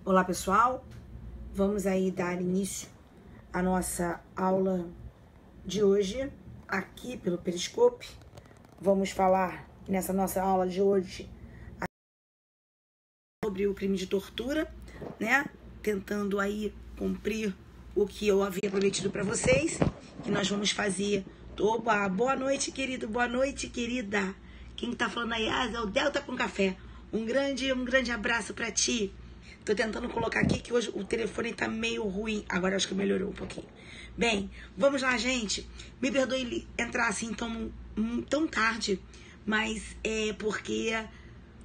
Olá pessoal, vamos aí dar início à nossa aula de hoje aqui pelo Periscope. Vamos falar nessa nossa aula de hoje sobre o crime de tortura, né? Tentando aí cumprir o que eu havia prometido para vocês, que nós vamos fazer. Oba, boa noite, querido, boa noite, querida. Quem tá falando aí? É o Delta com Café. Um grande abraço para ti. Tô tentando colocar aqui que hoje o telefone tá meio ruim. Agora acho que melhorou um pouquinho. Bem, vamos lá, gente. Me perdoe entrar assim tão tarde, mas é porque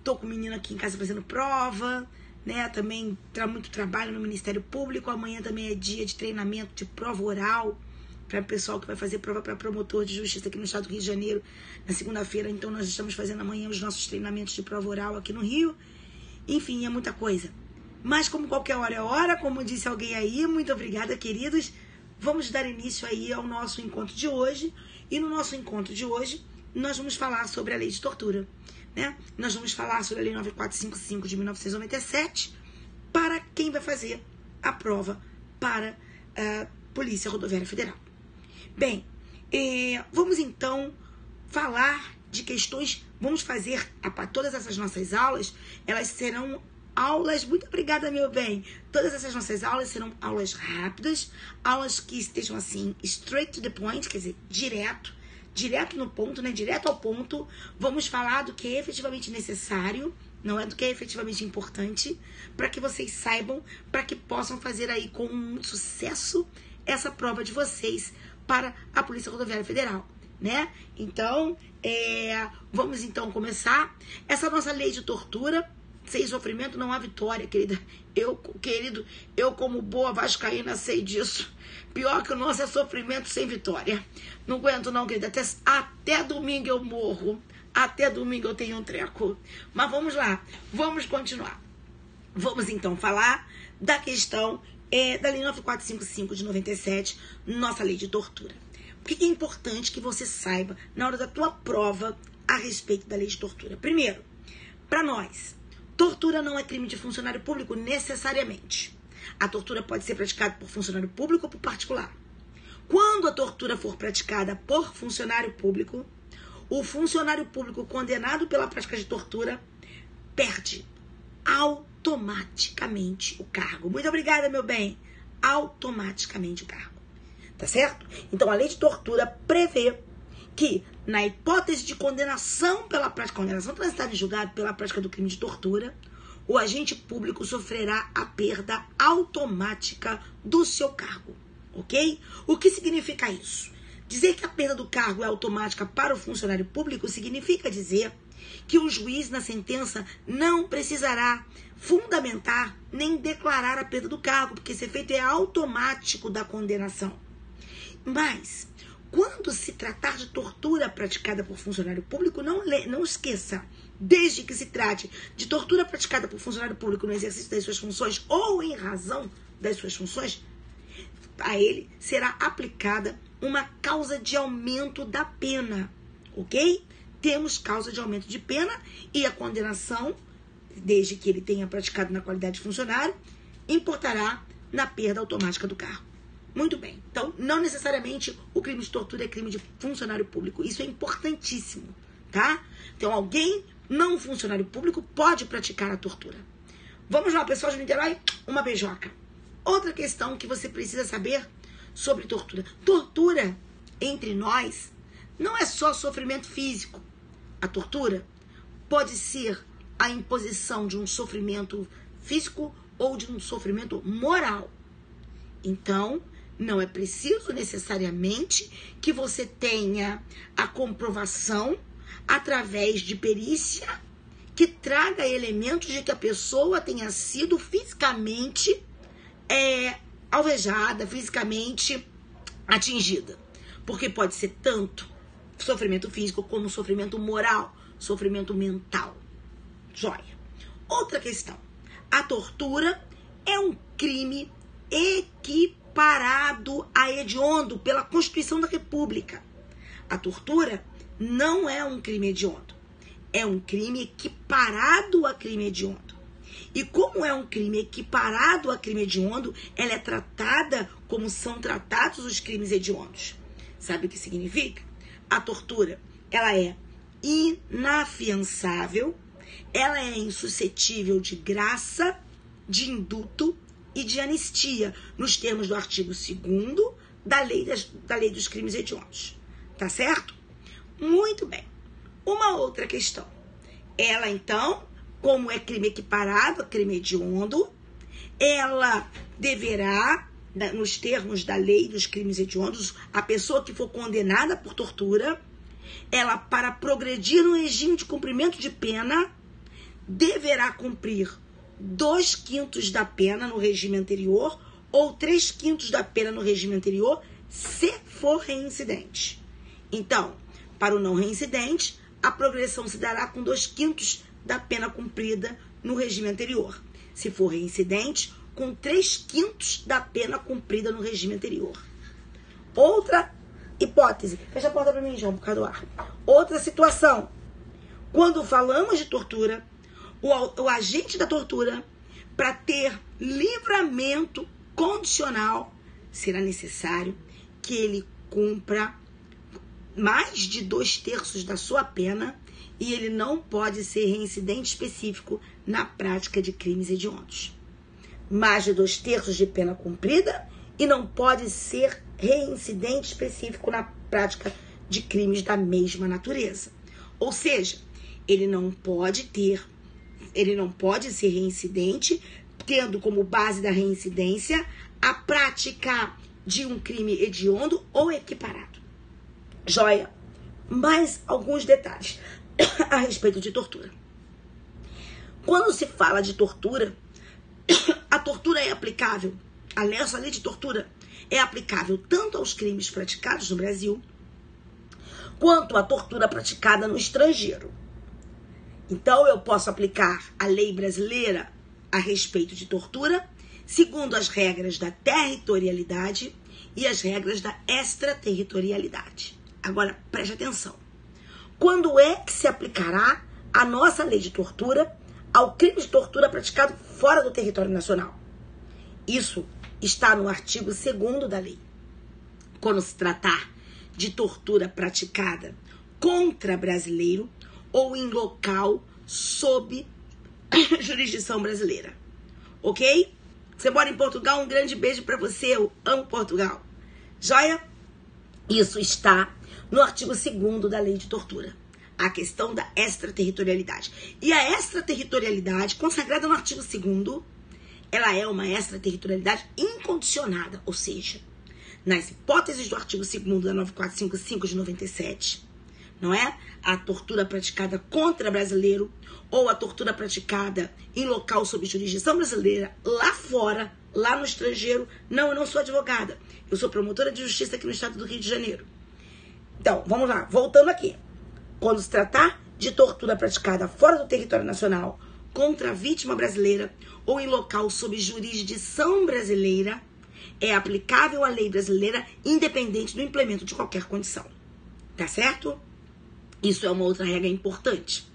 tô com o menino aqui em casa fazendo prova, né? Também muito trabalho no Ministério Público. Amanhã também é dia de treinamento de prova oral para o pessoal que vai fazer prova para promotor de justiça aqui no estado do Rio de Janeiro na segunda-feira. Então nós estamos fazendo amanhã os nossos treinamentos de prova oral aqui no Rio. Enfim, é muita coisa. Mas como qualquer hora é hora, como disse alguém aí, muito obrigada, queridos. Vamos dar início aí ao nosso encontro de hoje. E no nosso encontro de hoje, nós vamos falar sobre a lei de tortura, né? Nós vamos falar sobre a lei 9455 de 1997 para quem vai fazer a prova para a Polícia Rodoviária Federal. Bem, vamos então falar de questões, vamos fazer todas essas nossas aulas, elas serão aulas, muito obrigada, meu bem. Todas essas nossas aulas serão aulas rápidas, aulas que estejam assim, straight to the point, quer dizer, direto no ponto, né? Direto ao ponto. Vamos falar do que é efetivamente necessário, não é do que é efetivamente importante, para que vocês saibam, para que possam fazer aí com muito sucesso essa prova de vocês para a Polícia Rodoviária Federal, né? Então, vamos então começar. Essa nossa lei de tortura, sem sofrimento não há vitória, querida. Eu como boa vascaína sei disso. Pior que o nosso é sofrimento sem vitória. Não aguento não, querida. Até domingo eu morro. Até domingo eu tenho um treco. Mas vamos lá. Vamos continuar. Vamos então falar da questão da lei 9455 de 97, nossa lei de tortura. O que é importante que você saiba na hora da tua prova a respeito da lei de tortura? Primeiro, para nós, tortura não é crime de funcionário público necessariamente. A tortura pode ser praticada por funcionário público ou por particular. Quando a tortura for praticada por funcionário público, o funcionário público condenado pela prática de tortura perde automaticamente o cargo. Muito obrigada, meu bem. Automaticamente o cargo. Tá certo? Então, a lei de tortura prevê que, na hipótese de condenação transitada em julgado pela prática do crime de tortura, o agente público sofrerá a perda automática do seu cargo, ok? O que significa isso? Dizer que a perda do cargo é automática para o funcionário público significa dizer que o juiz, na sentença, não precisará fundamentar nem declarar a perda do cargo, porque esse efeito é automático da condenação. Mas, quando se tratar de tortura praticada por funcionário público, não esqueça, desde que se trate de tortura praticada por funcionário público no exercício das suas funções ou em razão das suas funções, a ele será aplicada uma causa de aumento da pena, ok? Temos causa de aumento de pena e a condenação, desde que ele tenha praticado na qualidade de funcionário, importará na perda automática do cargo. Muito bem. Então, não necessariamente o crime de tortura é crime de funcionário público. Isso é importantíssimo, tá? Então, alguém não funcionário público pode praticar a tortura. Vamos lá, pessoal de Niterói? Uma beijoca. Outra questão que você precisa saber sobre tortura. Tortura, entre nós, não é só sofrimento físico. A tortura pode ser a imposição de um sofrimento físico ou de um sofrimento moral. Então, não é preciso necessariamente que você tenha a comprovação através de perícia que traga elementos de que a pessoa tenha sido fisicamente alvejada, fisicamente atingida. Porque pode ser tanto sofrimento físico como sofrimento moral, sofrimento mental. Joia. Outra questão. A tortura é um crime equiparado a hediondo pela Constituição da República. A tortura não é um crime hediondo. É um crime equiparado a crime hediondo. E como é um crime equiparado a crime hediondo, ela é tratada como são tratados os crimes hediondos. Sabe o que significa? A tortura, ela é inafiançável, ela é insuscetível de graça, de indulto e de anistia, nos termos do artigo 2º da lei dos crimes hediondos. Tá certo? Muito bem. Uma outra questão. Ela, então, como é crime equiparado a crime hediondo, ela deverá, nos termos da lei dos crimes hediondos, a pessoa que for condenada por tortura, ela, para progredir no regime de cumprimento de pena, deverá cumprir 2/5 da pena no regime anterior ou 3/5 da pena no regime anterior, se for reincidente. Então, para o não reincidente, a progressão se dará com 2/5 da pena cumprida no regime anterior. Se for reincidente, com 3/5 da pena cumprida no regime anterior. Outra hipótese. Fecha a porta para mim, João, por causa do ar. Outra situação. Quando falamos de tortura, o agente da tortura, para ter livramento condicional, será necessário que ele cumpra mais de 2/3 da sua pena e ele não pode ser reincidente específico na prática de crimes hediondos. Mais de 2/3 de pena cumprida e não pode ser reincidente específico na prática de crimes da mesma natureza. Ou seja, ele não pode ser reincidente, tendo como base da reincidência a prática de um crime hediondo ou equiparado. Joia? Mais alguns detalhes a respeito de tortura. Quando se fala de tortura, a tortura é aplicável, a nossa lei de tortura é aplicável tanto aos crimes praticados no Brasil, quanto à tortura praticada no estrangeiro. Então, eu posso aplicar a lei brasileira a respeito de tortura, segundo as regras da territorialidade e as regras da extraterritorialidade. Agora, preste atenção. Quando é que se aplicará a nossa lei de tortura ao crime de tortura praticado fora do território nacional? Isso está no artigo 2º da lei. Quando se tratar de tortura praticada contra brasileiro ou em local sob jurisdição brasileira. Ok? Você mora em Portugal, um grande beijo para você, eu amo Portugal. Joia? Isso está no artigo 2º da lei de tortura. A questão da extraterritorialidade. E a extraterritorialidade, consagrada no artigo 2º, ela é uma extraterritorialidade incondicionada, ou seja, nas hipóteses do artigo 2º da 9455 de 97, não é? A tortura praticada contra brasileiro ou a tortura praticada em local sob jurisdição brasileira, lá fora, lá no estrangeiro. Não, eu não sou advogada. Eu sou promotora de justiça aqui no estado do Rio de Janeiro. Então, vamos lá. Voltando aqui. Quando se tratar de tortura praticada fora do território nacional contra a vítima brasileira ou em local sob jurisdição brasileira, é aplicável a lei brasileira independente do implemento de qualquer condição. Tá certo? Isso é uma outra regra importante.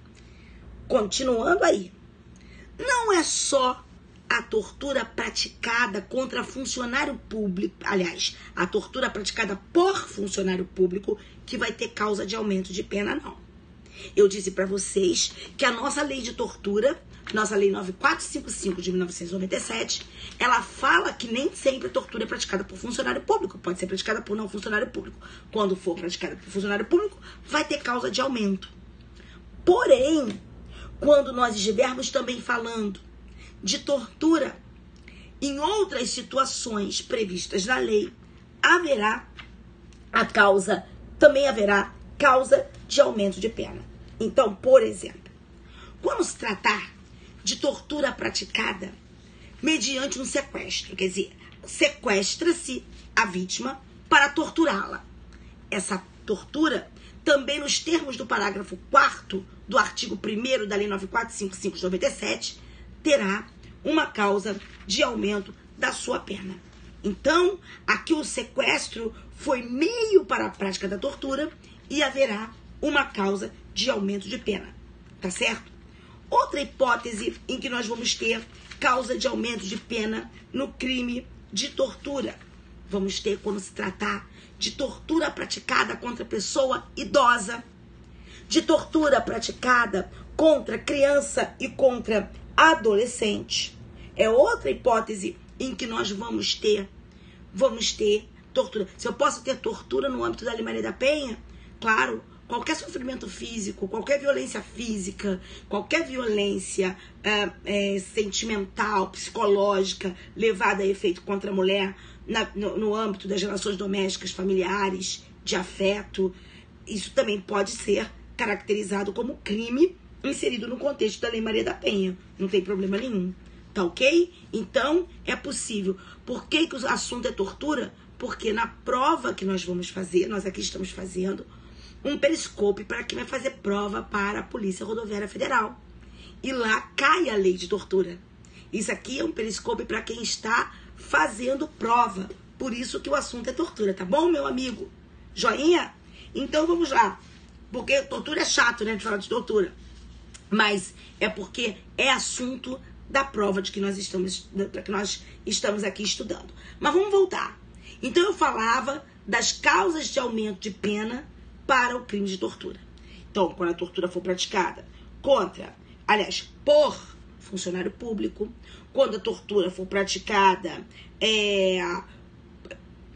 Continuando aí. Não é só a tortura praticada contra funcionário público, aliás, a tortura praticada por funcionário público que vai ter causa de aumento de pena, não. Eu disse para vocês que a nossa lei de tortura, nossa lei 9455 de 1997, ela fala que nem sempre a tortura é praticada por funcionário público, pode ser praticada por não funcionário público. Quando for praticada por funcionário público, vai ter causa de aumento. Porém, quando nós estivermos também falando de tortura em outras situações previstas na lei, também haverá causa de aumento de pena. Então, por exemplo, quando se tratar de tortura praticada mediante um sequestro, quer dizer, sequestra-se a vítima para torturá-la. Essa tortura, também nos termos do parágrafo 4º do artigo 1º da lei 9455 de 97, terá uma causa de aumento da sua pena. Então, aqui o sequestro foi meio para a prática da tortura e haverá uma causa de aumento de pena. Tá certo? Outra hipótese em que nós vamos ter causa de aumento de pena no crime de tortura. Vamos ter quando se tratar de tortura praticada contra pessoa idosa, de tortura praticada contra criança e contra adolescente. É outra hipótese em que nós vamos ter tortura. Se eu posso ter tortura no âmbito da Lei Maria da Penha, claro, qualquer sofrimento físico, qualquer violência física, qualquer violência sentimental, psicológica, levada a efeito contra a mulher no âmbito das relações domésticas, familiares, de afeto, isso também pode ser caracterizado como crime inserido no contexto da Lei Maria da Penha. Não tem problema nenhum. Tá ok? Então, é possível. Por que o assunto é tortura? Porque na prova que nós vamos fazer, nós aqui estamos fazendo um periscope para quem vai fazer prova para a Polícia Rodoviária Federal. E lá cai a lei de tortura. Isso aqui é um periscope para quem está fazendo prova. Por isso que o assunto é tortura, tá bom, meu amigo? Joinha? Então vamos lá. Porque tortura é chato, né, de falar de tortura. Mas é porque é assunto da prova que nós estamos aqui estudando. Mas vamos voltar. Então eu falava das causas de aumento de pena para o crime de tortura. Então, quando a tortura for praticada por funcionário público, quando a tortura for praticada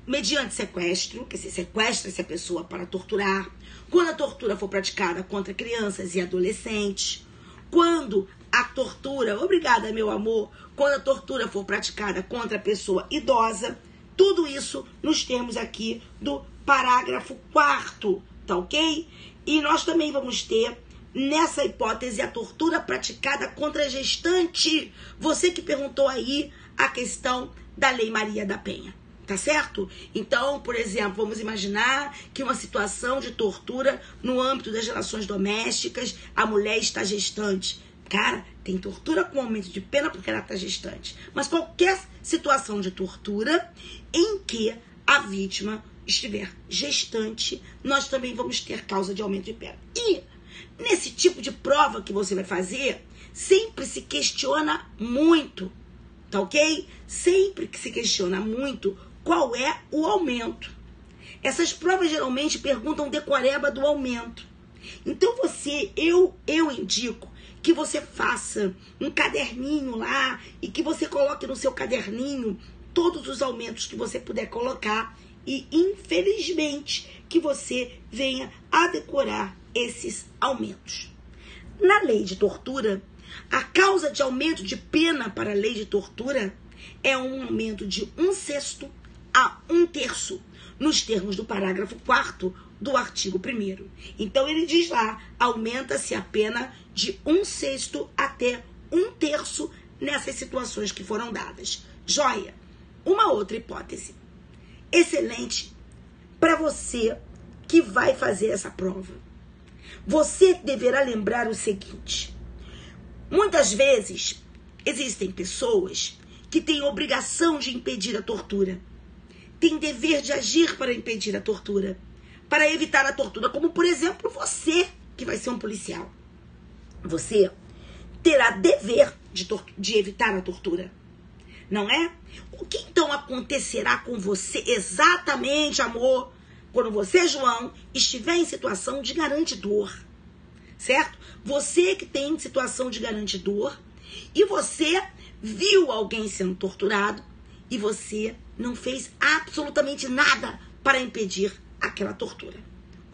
mediante sequestro, que se sequestra-se a pessoa para torturar, quando a tortura for praticada contra crianças e adolescentes, quando a tortura, obrigada meu amor, quando a tortura for praticada contra a pessoa idosa, tudo isso nos termos aqui do parágrafo 4º, tá ok? E nós também vamos ter, nessa hipótese, a tortura praticada contra a gestante. Você que perguntou aí a questão da Lei Maria da Penha, tá certo? Então, por exemplo, vamos imaginar que uma situação de tortura no âmbito das relações domésticas, a mulher está gestante. Cara, tem tortura com aumento de pena porque ela está gestante. Mas qualquer situação de tortura em que a vítima estiver gestante, nós também vamos ter causa de aumento de pena. E nesse tipo de prova que você vai fazer, sempre se questiona muito, tá ok? Sempre que se questiona muito qual é o aumento. Essas provas geralmente perguntam decoreba do aumento. Então eu indico que você faça um caderninho lá e que você coloque no seu caderninho todos os aumentos que você puder colocar e, infelizmente, que você venha a decorar esses aumentos. Na lei de tortura, a causa de aumento de pena para a lei de tortura é um aumento de 1/6 a 1/3, nos termos do parágrafo 4º do artigo 1º. Então, ele diz lá, aumenta-se a pena de 1/6 até 1/3 nessas situações que foram dadas. Joia! Uma outra hipótese excelente para você que vai fazer essa prova. Você deverá lembrar o seguinte: muitas vezes existem pessoas que têm obrigação de impedir a tortura, têm dever de agir para impedir a tortura, para evitar a tortura, como por exemplo você que vai ser um policial. Você terá dever de evitar a tortura, não é? O que então acontecerá com você exatamente, amor, quando você, João, estiver em situação de garantidor, certo? Você que tem situação de garantidor e você viu alguém sendo torturado e você não fez absolutamente nada para impedir aquela tortura,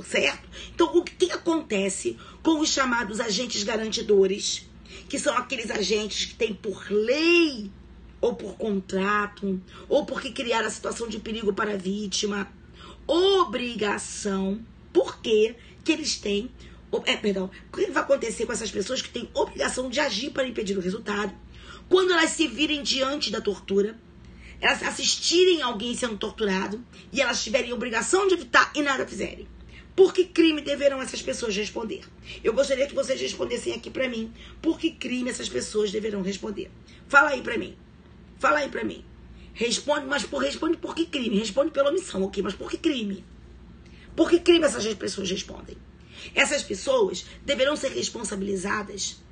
certo? Então, o que acontece com os chamados agentes garantidores, que são aqueles agentes que têm por lei ou por contrato, ou porque criaram a situação de perigo para a vítima, obrigação, porque que eles têm, o que vai acontecer com essas pessoas que têm obrigação de agir para impedir o resultado, quando elas se virem diante da tortura, elas assistirem alguém sendo torturado, e elas tiverem obrigação de evitar e nada fizerem. Por que crime deverão essas pessoas responder? Eu gostaria que vocês respondessem aqui pra mim. Por que crime essas pessoas deverão responder? Fala aí pra mim. Fala aí pra mim. Responde, mas responde por que crime? Responde pela omissão, ok? Mas por que crime? Por que crime essas pessoas respondem? Essas pessoas deverão ser responsabilizadas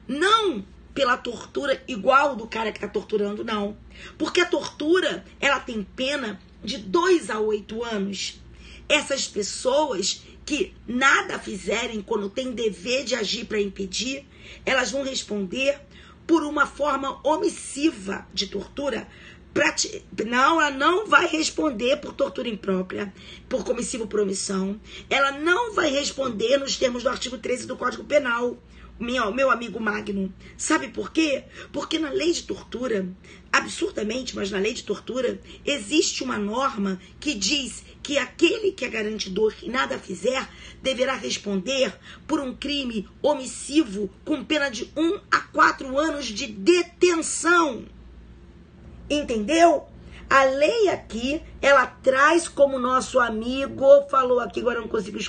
Não pela tortura igual do cara que tá torturando, não. Porque a tortura, ela tem pena de 2 a 8 anos. Essas pessoas que nada fizerem quando tem dever de agir para impedir, elas vão responder por uma forma omissiva de tortura. Não, ela não vai responder por tortura imprópria, por comissivo por omissão. Ela não vai responder nos termos do artigo 13 do Código Penal. Meu amigo Magno, sabe por quê? Porque na lei de tortura, absurdamente, mas na lei de tortura, existe uma norma que diz que aquele que é garantidor e nada fizer deverá responder por um crime omissivo com pena de 1 a 4 anos de detenção. Entendeu? A lei aqui, ela traz, como nosso amigo falou aqui, agora eu não consigo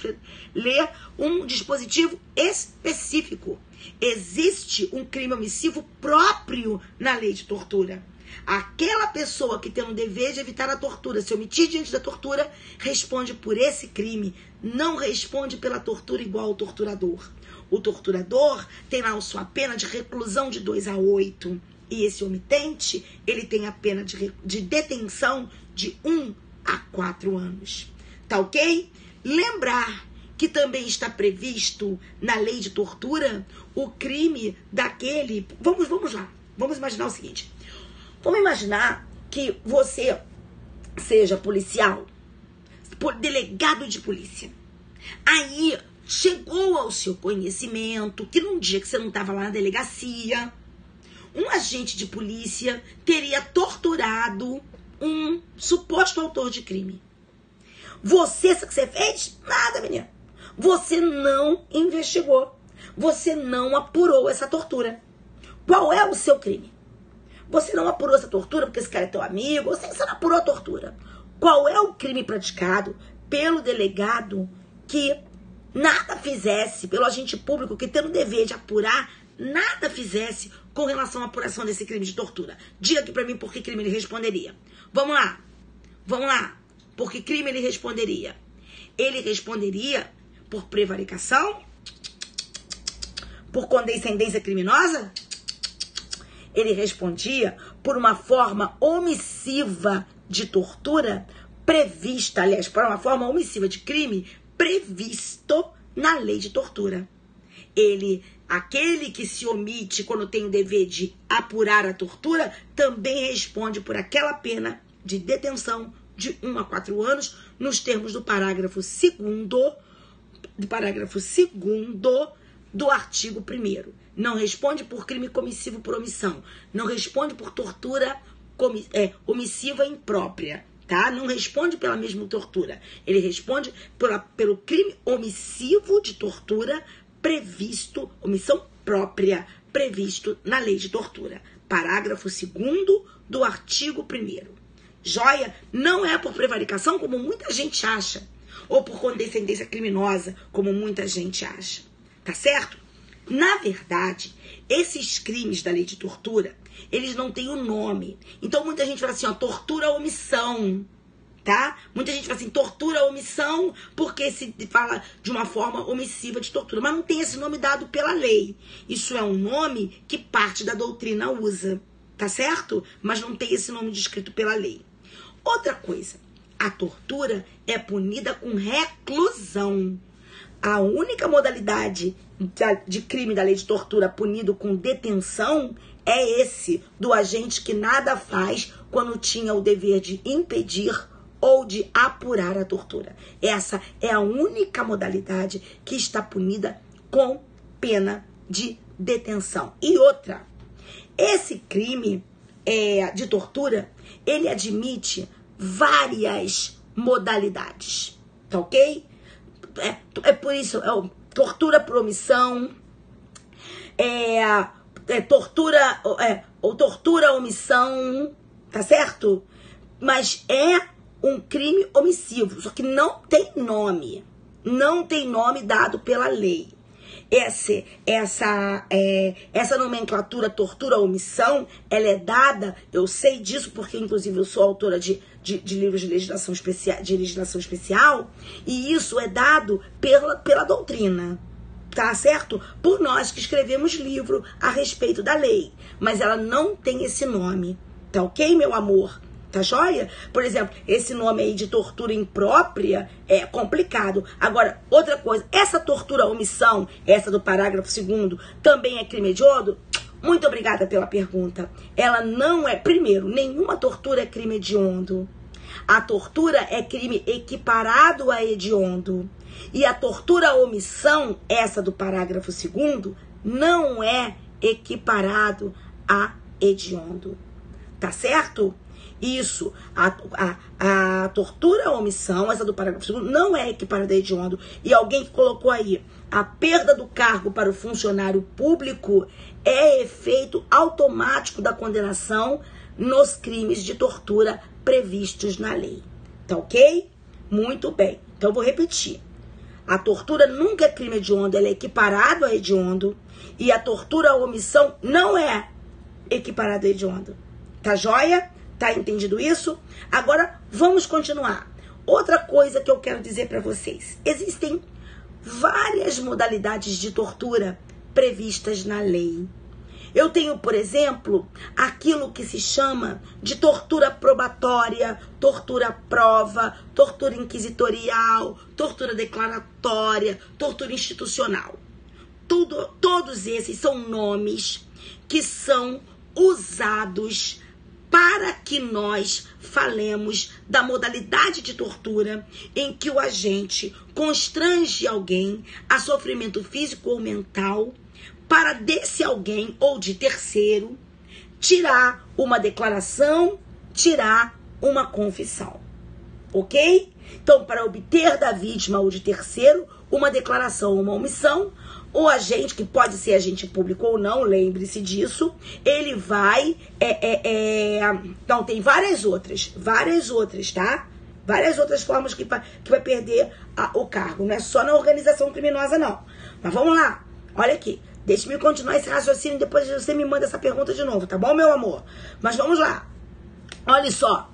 ler, um dispositivo específico. Existe um crime omissivo próprio na lei de tortura. Aquela pessoa que tem um dever de evitar a tortura, se omitir diante da tortura, responde por esse crime. Não responde pela tortura igual ao torturador. O torturador tem lá a sua pena de reclusão de 2 a 8. E esse omitente, ele tem a pena de detenção de 1 a 4 anos. Tá ok? Lembrar que também está previsto na lei de tortura o crime daquele... Vamos lá. Vamos imaginar o seguinte. Vamos imaginar que você seja policial, delegado de polícia. Aí chegou ao seu conhecimento que num dia que você não estava lá na delegacia, um agente de polícia teria torturado um suposto autor de crime. Você, sabe o que você fez? Nada, menina. Você não investigou. Você não apurou essa tortura. Qual é o seu crime? Você não apurou essa tortura porque esse cara é teu amigo. Você não apurou a tortura. Qual é o crime praticado pelo delegado que nada fizesse, pelo agente público que tem o dever de apurar, nada fizesse com relação à apuração desse crime de tortura? Diga aqui pra mim por que crime ele responderia. Vamos lá. Por que crime ele responderia? Ele responderia por prevaricação? Por condescendência criminosa? Ele respondia por uma forma omissiva de tortura prevista, aliás, por uma forma omissiva de crime previsto na lei de tortura. Aquele que se omite quando tem o dever de apurar a tortura, também responde por aquela pena de detenção de 1 a 4 anos, nos termos do parágrafo 2º do artigo 1º. Não responde por crime comissivo por omissão. Não responde por tortura omissiva imprópria, tá? Não responde pela mesma tortura. Ele responde pelo crime omissivo de tortura previsto, omissão própria, previsto na lei de tortura. Parágrafo 2º do artigo 1º. Joia? Não é por prevaricação, como muita gente acha, ou por condescendência criminosa, como muita gente acha. Tá certo? Na verdade, esses crimes da lei de tortura, eles não têm o nome. Então, muita gente fala assim, ó, tortura omissão, tá? Muita gente fala assim, tortura omissão, porque se fala de uma forma omissiva de tortura. Mas não tem esse nome dado pela lei. Isso é um nome que parte da doutrina usa, tá certo? Mas não tem esse nome descrito pela lei. Outra coisa, a tortura é punida com reclusão. A única modalidade de crime da lei de tortura punido com detenção é esse do agente que nada faz quando tinha o dever de impedir ou de apurar a tortura. Essa é a única modalidade que está punida com pena de detenção. E outra, esse crime de tortura, ele admite várias modalidades, tá ok? É por isso, tortura por omissão, tortura omissão, tá certo? Mas é um crime omissivo, só que não tem nome dado pela lei. Essa nomenclatura tortura omissão, ela é dada, eu sei disso porque inclusive eu sou autora de livros de legislação especial, e isso é dado pela doutrina. tá certo? Por nós que escrevemos livro a respeito da lei. Mas ela não tem esse nome. Tá ok, meu amor? Tá joia? Por exemplo, esse nome aí de tortura imprópria é complicado. Agora, outra coisa, essa tortura omissão, essa do parágrafo 2º, também é crime hediondo? Muito obrigada pela pergunta. Ela não é, primeiro, nenhuma tortura é crime hediondo. A tortura é crime equiparado a hediondo. E a tortura omissão, essa do parágrafo 2º, não é equiparado a hediondo. Tá certo? Isso, a tortura omissão, essa do parágrafo 2º, não é equiparada a hediondo. E alguém que colocou aí, a perda do cargo para o funcionário público é efeito automático da condenação nos crimes de tortura previstos na lei. Tá ok? Muito bem. Então, eu vou repetir. A tortura nunca é crime hediondo, ela é equiparado a hediondo. E a tortura omissão não é equiparada a hediondo. Tá joia? Tá entendido isso? Agora, vamos continuar. Outra coisa que eu quero dizer para vocês. Existem várias modalidades de tortura previstas na lei. Eu tenho, por exemplo, aquilo que se chama de tortura probatória, tortura prova, tortura inquisitorial, tortura declaratória, tortura institucional. Todos esses são nomes que são usados para que nós falemos da modalidade de tortura em que o agente constrange alguém a sofrimento físico ou mental para desse alguém ou de terceiro tirar uma declaração, tirar uma confissão. Ok? Então, para obter da vítima ou de terceiro uma declaração ou uma omissão, o agente, que pode ser agente público ou não, lembre-se disso, ele vai... Então, tem várias outras, tá? Várias outras formas que vai perder o cargo. Não é só na organização criminosa, não. Mas vamos lá. Olha aqui. Deixe-me continuar esse raciocínio e depois você me manda essa pergunta de novo, tá bom, meu amor? Mas vamos lá. Olha só.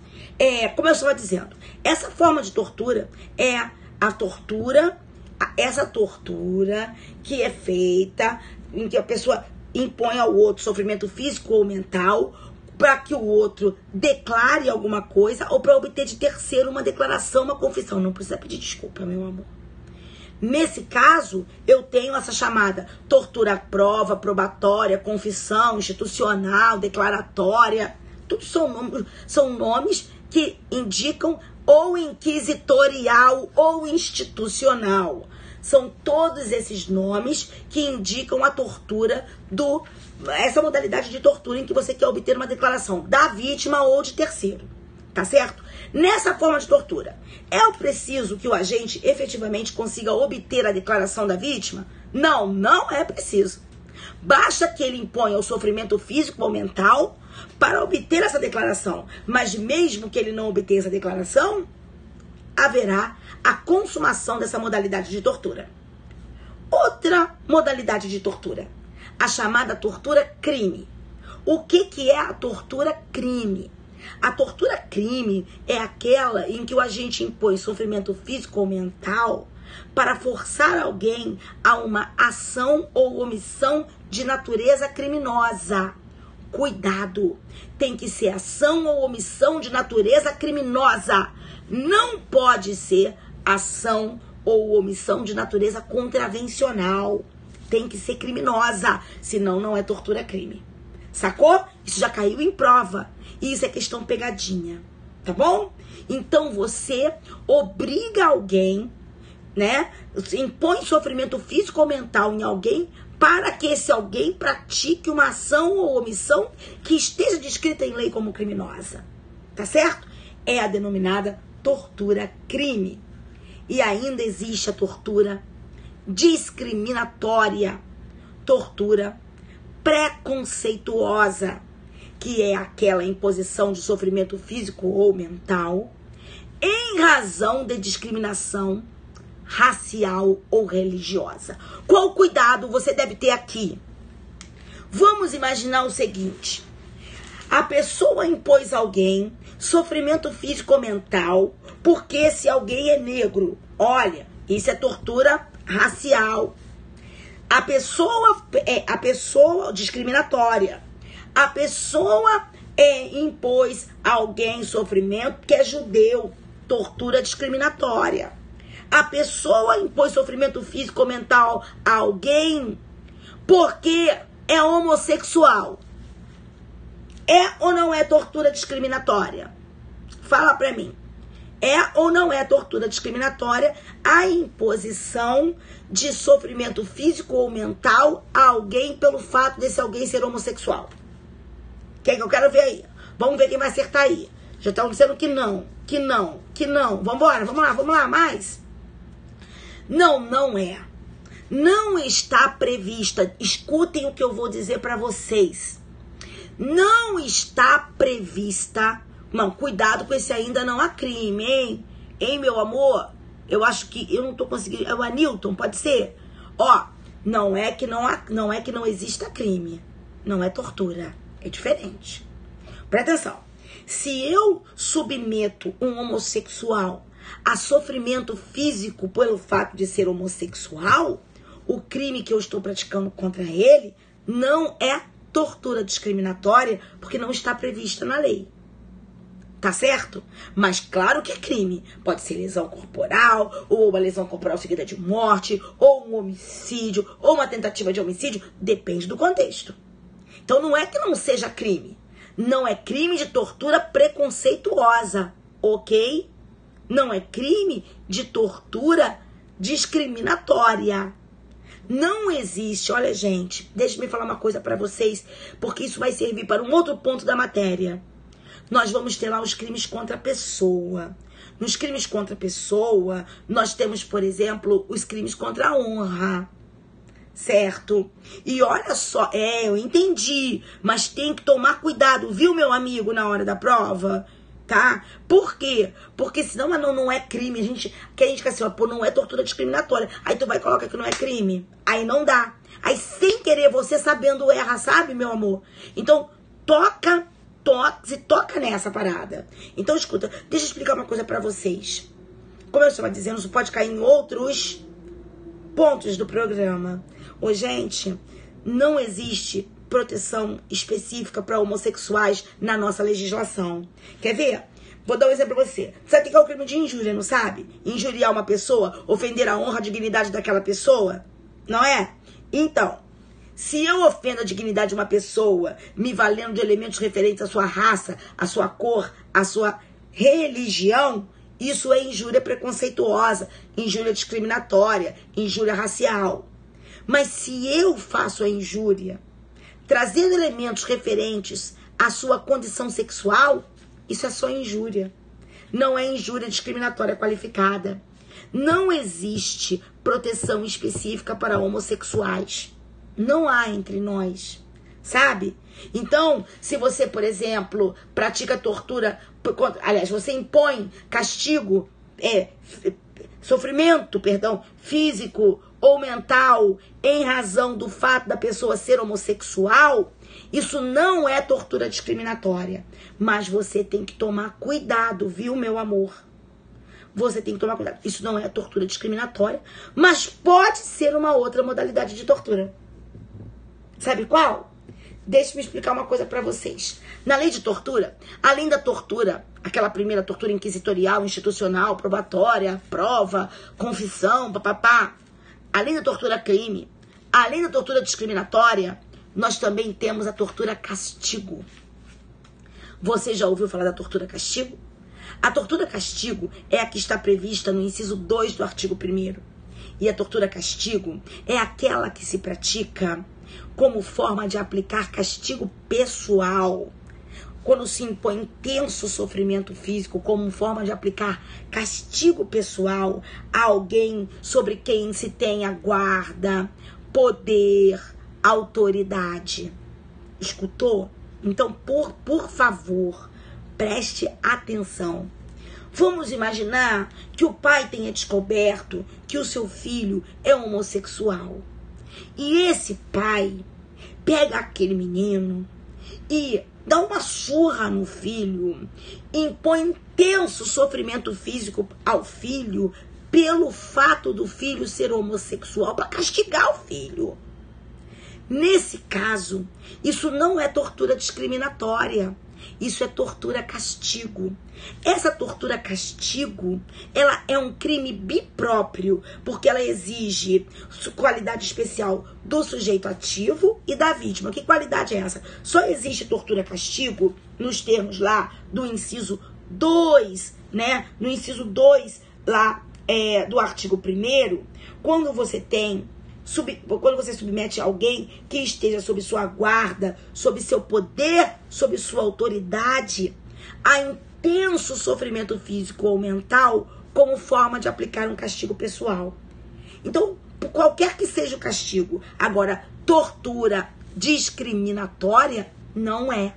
Como eu estava dizendo, essa forma de tortura é a tortura... Essa tortura que é feita em que a pessoa impõe ao outro sofrimento físico ou mental para que o outro declare alguma coisa ou para obter de terceiro uma declaração, uma confissão. Não precisa pedir desculpa, meu amor. Nesse caso, eu tenho essa chamada tortura prova, probatória, confissão, institucional, declaratória. Tudo são nomes que indicam ou inquisitorial ou institucional. São todos esses nomes que indicam a tortura essa modalidade de tortura em que você quer obter uma declaração da vítima ou de terceiro. Tá certo? Nessa forma de tortura, é preciso que o agente efetivamente consiga obter a declaração da vítima? Não, não é preciso. Basta que ele imponha o sofrimento físico ou mental para obter essa declaração. Mas mesmo que ele não obtenha essa declaração, haverá a consumação dessa modalidade de tortura. Outra modalidade de tortura, a chamada tortura crime. O que é a tortura crime? A tortura crime é aquela em que o agente impõe sofrimento físico ou mental para forçar alguém a uma ação ou omissão de natureza criminosa. Cuidado, tem que ser ação ou omissão de natureza criminosa. Não pode ser ação ou omissão de natureza contravencional. Tem que ser criminosa, senão não é tortura crime. Sacou? Isso já caiu em prova. E isso é questão pegadinha, tá bom? Então você obriga alguém, né? Impõe sofrimento físico ou mental em alguém para que esse alguém pratique uma ação ou omissão que esteja descrita em lei como criminosa. Tá certo? É a denominada tortura crime. E ainda existe a tortura discriminatória, tortura preconceituosa, que é aquela imposição de sofrimento físico ou mental em razão de discriminação racial ou religiosa. Qual cuidado você deve ter aqui? Vamos imaginar o seguinte: a pessoa impôs a alguém sofrimento físico ou mental porque esse alguém é negro. Olha, isso é tortura racial. A pessoa discriminatória. A pessoa impôs a alguém sofrimento que é judeu. Tortura discriminatória. A pessoa impôs sofrimento físico ou mental a alguém porque é homossexual. É ou não é tortura discriminatória? Fala pra mim. É ou não é tortura discriminatória a imposição de sofrimento físico ou mental a alguém pelo fato desse alguém ser homossexual? O que é que eu quero ver aí? Vamos ver quem vai acertar aí. Já estão dizendo que não. Vambora, vamos lá, mais. Não é. Não está prevista. Escutem o que eu vou dizer para vocês. Não está prevista. Não, cuidado com esse ainda não há crime, hein? Hein, meu amor? Eu acho que eu não tô conseguindo. É o Anilton, pode ser? Ó, não é que não exista crime. Não é tortura. É diferente. Presta atenção. Se eu submeto um homossexual a sofrimento físico pelo fato de ser homossexual, o crime que eu estou praticando contra ele não é tortura discriminatória, porque não está prevista na lei. Tá certo? Mas claro que é crime. Pode ser lesão corporal, ou uma lesão corporal seguida de morte, ou um homicídio, ou uma tentativa de homicídio. Depende do contexto. Então não é que não seja crime. Não é crime de tortura preconceituosa, ok? Não é crime de tortura discriminatória. Não existe, olha gente, deixa eu falar uma coisa para vocês, porque isso vai servir para um outro ponto da matéria. Nós vamos ter lá os crimes contra a pessoa. Nos crimes contra a pessoa, nós temos, por exemplo, os crimes contra a honra. Certo? E olha só, eu entendi, mas tem que tomar cuidado, viu, meu amigo, na hora da prova? Tá? Por quê? Porque senão não é crime. A gente fica assim, ó, pô, não é tortura discriminatória. Aí tu vai colocar que não é crime. Aí não dá. Aí sem querer, você sabendo erra, sabe, meu amor? Então, se toca nessa parada. Então, escuta, deixa eu explicar uma coisa pra vocês. Como eu estava dizendo, isso pode cair em outros pontos do programa. Ô, gente, não existe proteção específica para homossexuais na nossa legislação. Quer ver? Vou dar um exemplo pra você. Sabe o que é o crime de injúria, não sabe? Injuriar uma pessoa, ofender a honra, a dignidade daquela pessoa, não é? Então, se eu ofendo a dignidade de uma pessoa, me valendo de elementos referentes à sua raça, à sua cor, à sua religião, isso é injúria preconceituosa, injúria discriminatória, injúria racial. Mas se eu faço a injúria trazendo elementos referentes à sua condição sexual, isso é só injúria. Não é injúria discriminatória qualificada. Não existe proteção específica para homossexuais. Não há entre nós, sabe? Então, se você, por exemplo, pratica tortura, aliás, você impõe castigo, sofrimento, físico ou mental em razão do fato da pessoa ser homossexual, isso não é tortura discriminatória. Mas você tem que tomar cuidado, viu, meu amor? Você tem que tomar cuidado. Isso não é tortura discriminatória, mas pode ser uma outra modalidade de tortura. Sabe qual? Deixa eu me explicar uma coisa pra vocês. Na lei de tortura, além da tortura, aquela primeira tortura inquisitorial, institucional, probatória, prova, confissão, papapá, além da tortura crime, além da tortura discriminatória, nós também temos a tortura castigo. Você já ouviu falar da tortura castigo? A tortura castigo é a que está prevista no inciso 2 do artigo 1º. E a tortura castigo é aquela que se pratica como forma de aplicar castigo pessoal. Quando se impõe intenso sofrimento físico como forma de aplicar castigo pessoal a alguém sobre quem se tem a guarda, poder, autoridade. Escutou? Então, por favor, preste atenção. Vamos imaginar que o pai tenha descoberto que o seu filho é homossexual. E esse pai pega aquele menino e dá uma surra no filho, impõe intenso sofrimento físico ao filho, pelo fato do filho ser homossexual, para castigar o filho. Nesse caso, isso não é tortura discriminatória. Isso é tortura-castigo. Essa tortura-castigo, ela é um crime bipróprio, porque ela exige qualidade especial do sujeito ativo e da vítima. Que qualidade é essa? Só existe tortura-castigo nos termos lá do inciso 2, né? No inciso 2 lá do artigo 1º, quando você submete alguém que esteja sob sua guarda, sob seu poder, sob sua autoridade, a intenso sofrimento físico ou mental como forma de aplicar um castigo pessoal. Então, qualquer que seja o castigo, agora, tortura discriminatória não é.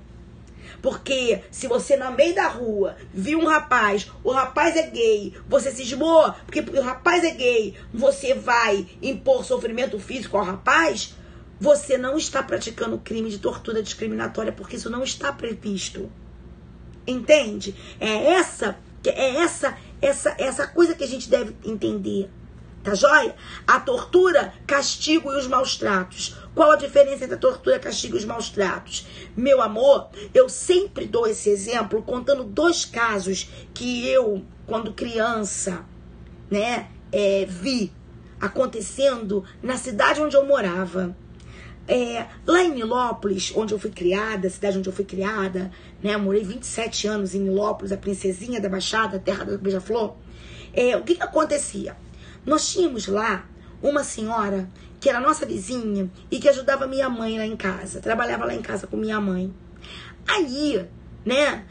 Porque se você no meio da rua viu um rapaz, o rapaz é gay, você cismou, porque o rapaz é gay, você vai impor sofrimento físico ao rapaz, você não está praticando crime de tortura discriminatória, porque isso não está previsto. Entende? É essa coisa que a gente deve entender. Tá joia? A tortura, castigo e os maus tratos. Qual a diferença entre a tortura, castigo e os maus tratos? Meu amor, eu sempre dou esse exemplo contando 2 casos que eu, quando criança, né, vi acontecendo na cidade onde eu morava. Lá em Nilópolis, onde eu fui criada, cidade onde eu fui criada, né, eu morei 27 anos em Nilópolis, a princesinha da Baixada, terra da beija-flor. O que acontecia? Nós tínhamos lá uma senhora que era nossa vizinha e que ajudava minha mãe lá em casa. Trabalhava lá em casa com minha mãe. Aí, né,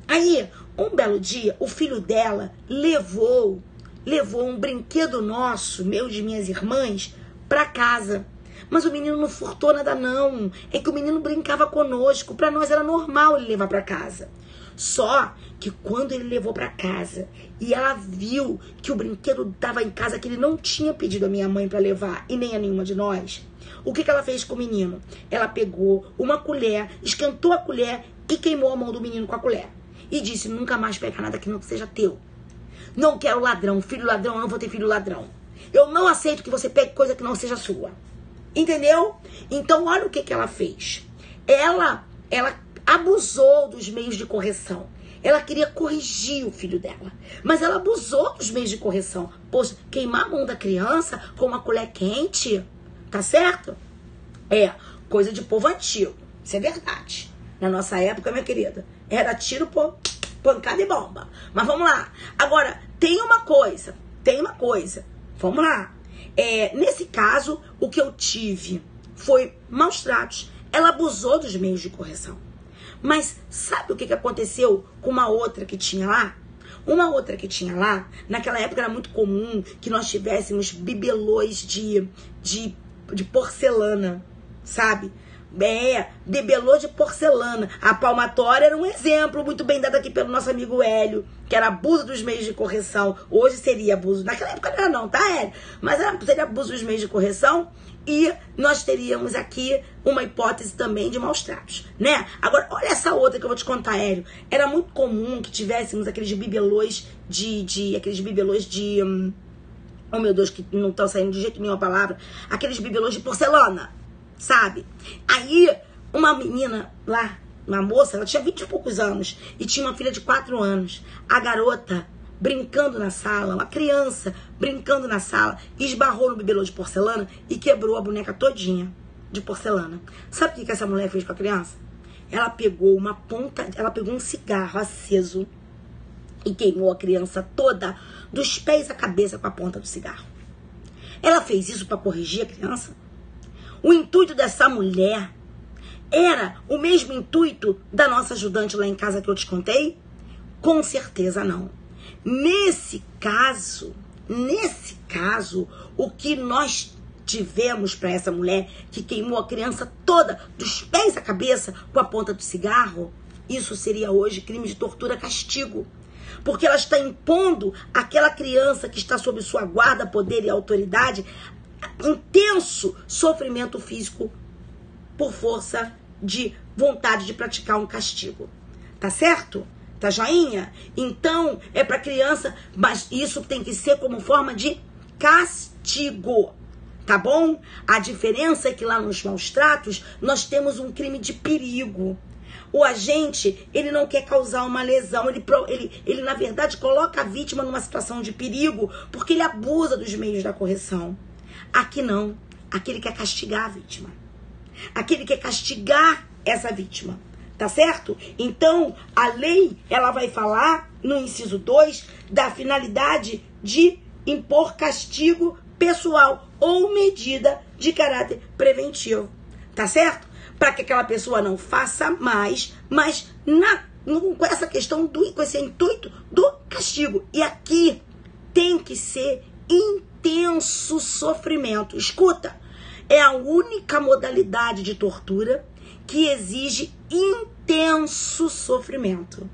aí, um belo dia, o filho dela levou um brinquedo nosso, meu e de minhas irmãs, pra casa. Mas o menino não furtou nada não. É que o menino brincava conosco. Pra nós era normal ele levar pra casa. Só que quando ele levou pra casa e ela viu que o brinquedo estava em casa, que ele não tinha pedido a minha mãe pra levar e nem a nenhuma de nós, o que ela fez com o menino? Ela pegou uma colher, esquentou a colher e queimou a mão do menino com a colher. E disse, nunca mais pega nada que não seja teu. Não quero ladrão, filho ladrão, eu não vou ter filho ladrão. Eu não aceito que você pegue coisa que não seja sua. Entendeu? Então olha o que ela fez. Ela abusou dos meios de correção. Ela queria corrigir o filho dela, mas ela abusou dos meios de correção. Poxa, queimar a mão da criança com uma colher quente, tá certo? Coisa de povo antigo. Isso é verdade. Na nossa época, minha querida, era tiro, pancada e bomba. Mas vamos lá. Agora, tem uma coisa. Vamos lá. Nesse caso, o que eu tive foi maus tratos. Ela abusou dos meios de correção. Mas sabe o que aconteceu com uma outra que tinha lá? Uma outra que tinha lá, naquela época era muito comum que nós tivéssemos bibelôs de porcelana, sabe? Bibelô de porcelana. A palmatória era um exemplo muito bem dado aqui pelo nosso amigo Hélio, que era abuso dos meios de correção. Hoje seria abuso. Naquela época não era não, tá, Hélio? Mas seria abuso dos meios de correção. E nós teríamos aqui uma hipótese também de maus tratos, né? Agora, olha essa outra que eu vou te contar, Hélio. Era muito comum que tivéssemos aqueles bibelôs oh, meu Deus, que não estão saindo de jeito nenhum a palavra. Aqueles bibelôs de porcelana, sabe? Aí, uma menina lá, uma moça, ela tinha 20 e poucos anos e tinha uma filha de 4 anos. A garota, brincando na sala, uma criança brincando na sala, esbarrou no bibelô de porcelana e quebrou a boneca todinha de porcelana. Sabe o que essa mulher fez com a criança? Ela pegou um cigarro aceso e queimou a criança toda, dos pés à cabeça, com a ponta do cigarro. Ela fez isso para corrigir a criança? O intuito dessa mulher era o mesmo intuito da nossa ajudante lá em casa que eu te contei? Com certeza não. Nesse caso, o que nós tivemos para essa mulher que queimou a criança toda, dos pés à cabeça, com a ponta do cigarro, isso seria hoje crime de tortura castigo. Porque ela está impondo àquela criança que está sob sua guarda, poder e autoridade, intenso sofrimento físico por força de vontade de praticar um castigo. Tá certo? Tá joinha? Então, é pra criança, mas isso tem que ser como forma de castigo. Tá bom? A diferença é que lá nos maus tratos, nós temos um crime de perigo. O agente, ele não quer causar uma lesão, ele na verdade coloca a vítima numa situação de perigo, porque ele abusa dos meios da correção. Aqui não, aqui ele quer castigar a vítima. Aqui ele quer castigar essa vítima, tá certo? Então, a lei, ela vai falar, no inciso 2, da finalidade de impor castigo pessoal ou medida de caráter preventivo, tá certo? Para que aquela pessoa não faça mais, mas com essa questão, com esse intuito do castigo. E aqui tem que ser intenso sofrimento. Escuta, é a única modalidade de tortura que exige intenso sofrimento.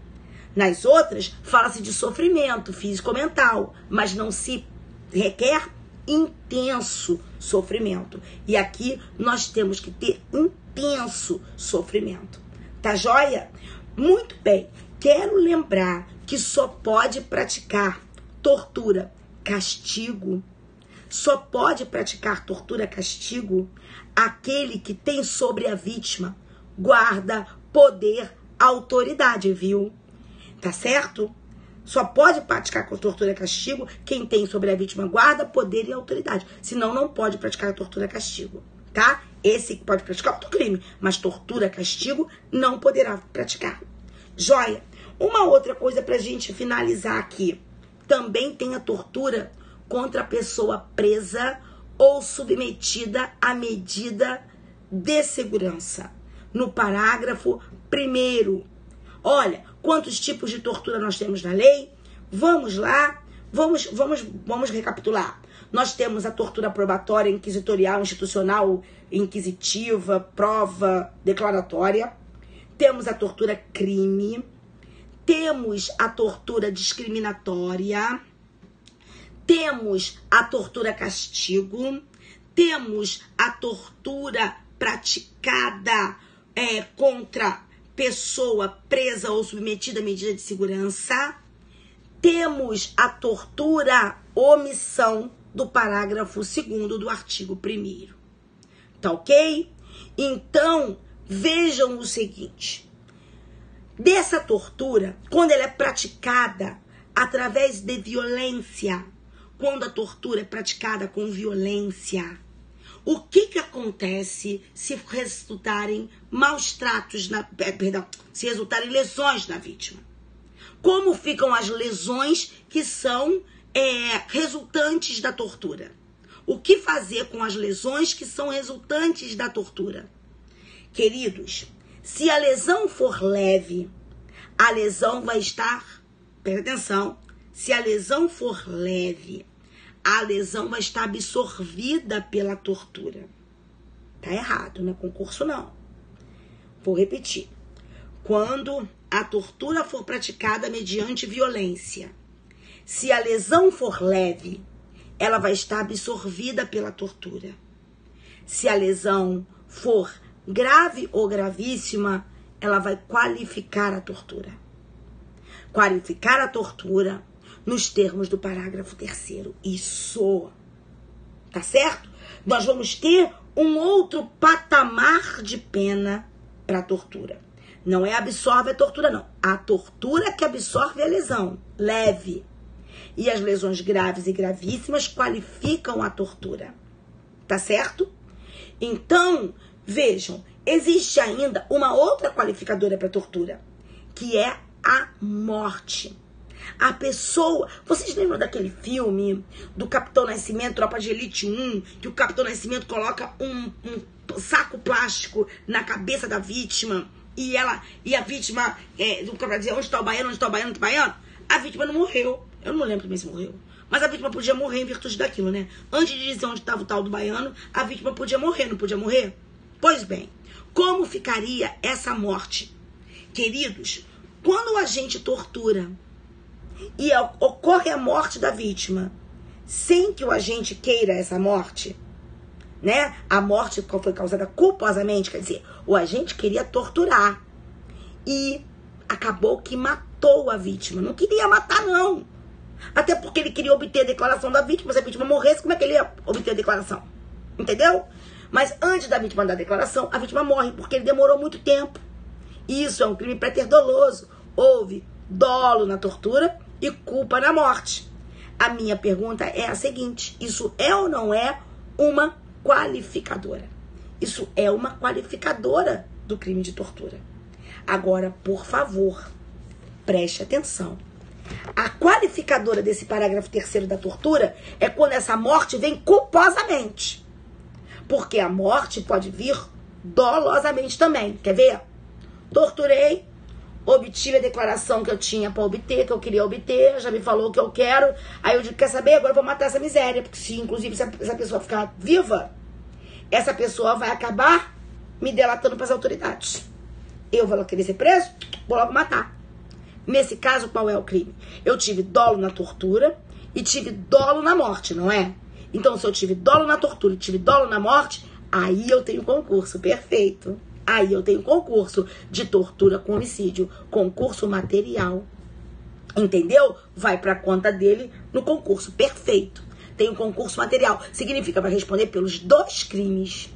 Nas outras, fala-se de sofrimento físico-mental, mas não se requer intenso sofrimento. E aqui nós temos que ter intenso sofrimento. Tá joia? Muito bem. Quero lembrar que só pode praticar tortura, castigo. Só pode praticar tortura, castigo aquele que tem sobre a vítima guarda, poder, autoridade, viu? Tá certo? Só pode praticar com tortura e castigo quem tem sobre a vítima guarda, poder e autoridade. Senão, não pode praticar tortura e castigo, tá? Esse que pode praticar outro crime, mas tortura e castigo não poderá praticar. Joia! Uma outra coisa pra gente finalizar aqui. Também tem a tortura contra a pessoa presa ou submetida à medida de segurança. No parágrafo 1º. Olha, quantos tipos de tortura nós temos na lei? Vamos lá, vamos recapitular. Nós temos a tortura probatória, inquisitorial, institucional, inquisitiva, prova, declaratória. Temos a tortura crime. Temos a tortura discriminatória. Temos a tortura castigo. Temos a tortura praticada contra pessoa presa ou submetida à medida de segurança. Temos a tortura omissão do parágrafo 2º do artigo 1º. Tá ok? Então, vejam o seguinte. Dessa tortura, quando ela é praticada através de violência, quando a tortura é praticada com violência, o que acontece se resultarem maus tratos, se resultarem lesões na vítima? Como ficam as lesões que são resultantes da tortura? O que fazer com as lesões que são resultantes da tortura? Queridos, se a lesão for leve, a lesão vai estar... Presta atenção. Se a lesão for leve, a lesão vai estar absorvida pela tortura. Tá errado, não é concurso não. Vou repetir. Quando a tortura for praticada mediante violência, se a lesão for leve, ela vai estar absorvida pela tortura. Se a lesão for grave ou gravíssima, ela vai qualificar a tortura. Qualificar a tortura nos termos do parágrafo 3º. Isso. Tá certo? Nós vamos ter um outro patamar de pena para a tortura. Não é absorve a tortura, não. A tortura que absorve a lesão. Leve. E as lesões graves e gravíssimas qualificam a tortura. Tá certo? Então, vejam, existe ainda uma outra qualificadora para tortura, que é a morte. A pessoa... Vocês lembram daquele filme do Capitão Nascimento, Tropa de Elite 1, que o Capitão Nascimento coloca um saco plástico na cabeça da vítima e a vítima... o cara dizia, onde está o baiano, onde está o baiano, onde está o baiano? A vítima não morreu. Eu não lembro também se morreu. Mas a vítima podia morrer em virtude daquilo, né? Antes de dizer onde estava o tal do baiano, a vítima podia morrer, não podia morrer? Pois bem, como ficaria essa morte? Queridos, quando o agente tortura e ocorre a morte da vítima, sem que o agente queira essa morte, né? A morte foi causada culposamente, quer dizer, o agente queria torturar. E acabou que matou a vítima. Não queria matar, não. Até porque ele queria obter a declaração da vítima. Se a vítima morresse, como é que ele ia obter a declaração? Entendeu? Mas antes da vítima dar a declaração, a vítima morre, porque ele demorou muito tempo. Isso é um crime préter-doloso. Houve dolo na tortura e culpa na morte. A minha pergunta é a seguinte: isso é ou não é uma qualificadora? Isso é uma qualificadora do crime de tortura. Agora, por favor, preste atenção. A qualificadora desse parágrafo 3º da tortura é quando essa morte vem culposamente. Porque a morte pode vir dolosamente também. Quer ver? Torturei, obtive a declaração que eu tinha para obter, que eu queria obter, já me falou o que eu quero. Aí eu digo, quer saber? Agora eu vou matar essa miséria. Porque se, inclusive, se essa pessoa ficar viva, essa pessoa vai acabar me delatando para as autoridades. Eu vou querer ser preso, vou logo matar. Nesse caso, qual é o crime? Eu tive dolo na tortura e tive dolo na morte, não é? Então, se eu tive dolo na tortura e tive dolo na morte, aí eu tenho concurso, perfeito. Aí eu tenho concurso de tortura com homicídio, concurso material. Entendeu? Vai para conta dele no concurso, perfeito. Tem um concurso material. Significa, vai responder pelos 2 crimes.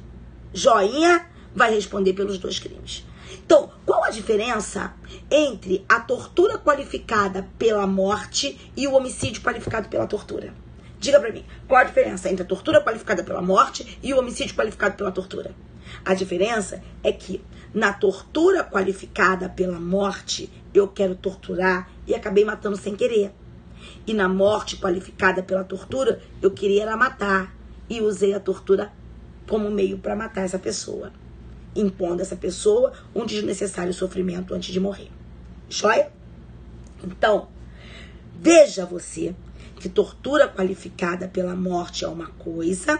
Joinha, vai responder pelos 2 crimes. Então, qual a diferença entre a tortura qualificada pela morte e o homicídio qualificado pela tortura? Diga pra mim, qual a diferença entre a tortura qualificada pela morte e o homicídio qualificado pela tortura? A diferença é que na tortura qualificada pela morte, eu quero torturar e acabei matando sem querer. E na morte qualificada pela tortura, eu queria era matar e usei a tortura como meio para matar essa pessoa, impondo a essa pessoa um desnecessário sofrimento antes de morrer. Joia? Então, veja você que tortura qualificada pela morte é uma coisa,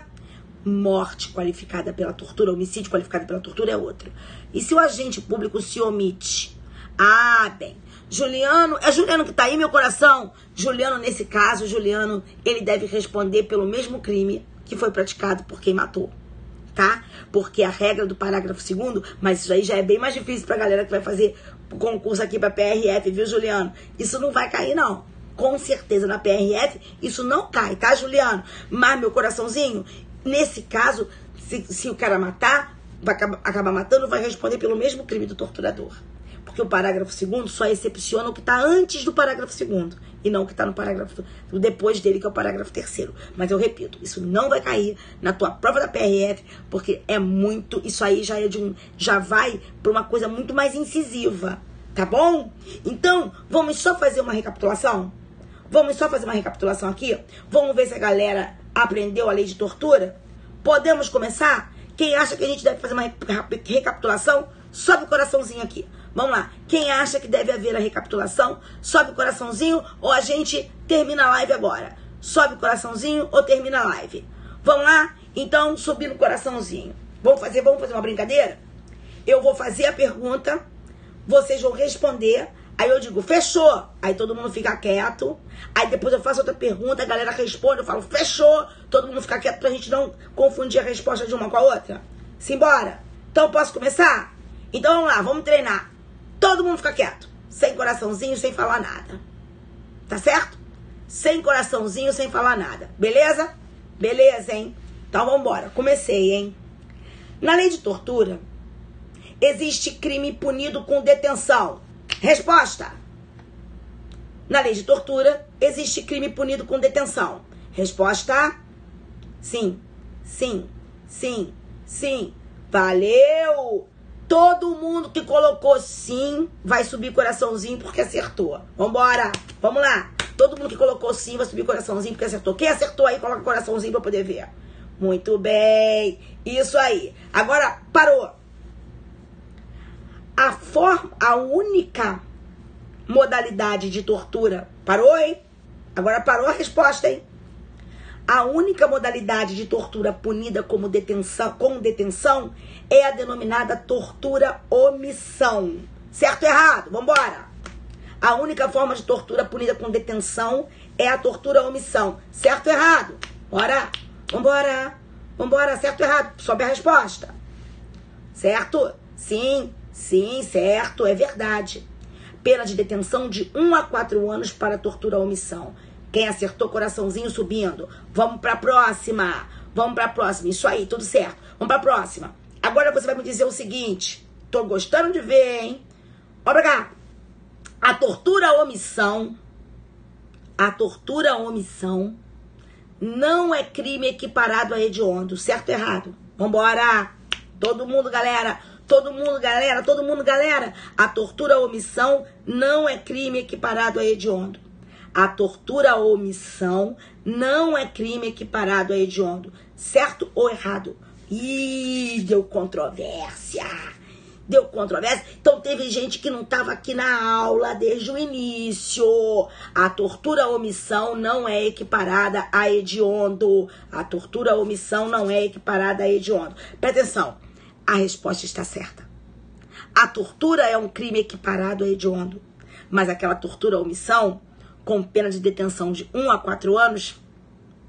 morte qualificada pela tortura, homicídio qualificado pela tortura é outra. E se o agente público se omite? Ah, bem, Juliano, é Juliano que tá aí, meu coração? Juliano, nesse caso, Juliano, ele deve responder pelo mesmo crime que foi praticado por quem matou. Tá? Porque a regra do parágrafo 2º, mas isso aí já é bem mais difícil pra galera que vai fazer concurso aqui pra PRF, viu, Juliano? Isso não vai cair, não. Com certeza, na PRF, isso não cai, tá, Juliano? Mas, meu coraçãozinho, nesse caso, se o cara matar, vai acabar matando, vai responder pelo mesmo crime do torturador. Porque o parágrafo 2º só excepciona o que tá antes do parágrafo 2º. E não o que está no parágrafo depois dele, que é o parágrafo 3º. Mas eu repito, isso não vai cair na tua prova da PRF, porque é muito, isso aí já vai para uma coisa muito mais incisiva, tá bom? Então, vamos só fazer uma recapitulação? Vamos só fazer uma recapitulação aqui? Vamos ver se a galera aprendeu a lei de tortura? Podemos começar? Quem acha que a gente deve fazer uma recapitulação, sobe o coraçãozinho aqui. Vamos lá. Quem acha que deve haver a recapitulação, sobe o coraçãozinho ou a gente termina a live agora. Sobe o coraçãozinho ou termina a live. Vamos lá? Então, subir no coraçãozinho. Vamos fazer uma brincadeira? Eu vou fazer a pergunta, vocês vão responder, aí eu digo, fechou. Aí todo mundo fica quieto. Aí depois eu faço outra pergunta, a galera responde, eu falo, fechou. Todo mundo fica quieto pra gente não confundir a resposta de uma com a outra. Simbora? Então, posso começar? Então, vamos lá, vamos treinar. Todo mundo fica quieto, sem coraçãozinho, sem falar nada. Tá certo? Sem coraçãozinho, sem falar nada. Beleza? Beleza, hein? Então, vamos embora. Comecei, hein? Na lei de tortura, existe crime punido com detenção. Resposta. Na lei de tortura, existe crime punido com detenção. Resposta. Sim, sim, sim, sim. Valeu! Todo mundo que colocou sim vai subir coraçãozinho porque acertou. Vambora, vamos lá. Todo mundo que colocou sim vai subir coraçãozinho porque acertou. Quem acertou aí, coloca coraçãozinho pra poder ver. Muito bem. Isso aí. Agora, parou. A única modalidade de tortura... Parou, hein? Agora parou a resposta, hein? A única modalidade de tortura punida com detenção é a denominada tortura omissão. Certo ou errado? Vambora! A única forma de tortura punida com detenção é a tortura omissão. Certo ou errado? Bora! Vambora! Vambora! Certo ou errado? Sobe a resposta. Certo? Sim, sim, certo. É verdade. pena de detenção de 1 a 4 anos para tortura ou omissão. Quem acertou, coraçãozinho subindo. Vamos para a próxima. Vamos para a próxima. Isso aí, tudo certo. Vamos para a próxima. Agora você vai me dizer o seguinte. Tô gostando de ver, hein? Olha pra cá. A tortura ou omissão não é crime equiparado a hediondo. Certo ou errado? Vambora. Todo mundo, galera. Todo mundo, galera. Todo mundo, galera. A tortura ou omissão não é crime equiparado a hediondo. A tortura ou omissão não é crime equiparado a hediondo. Certo ou errado? Ih, deu controvérsia. Deu controvérsia. Então teve gente que não estava aqui na aula desde o início. A tortura ou omissão não é equiparada a hediondo. A tortura ou omissão não é equiparada a hediondo. Presta atenção. A resposta está certa. A tortura é um crime equiparado a hediondo. Mas aquela tortura ou omissão com pena de detenção de 1 a 4 anos,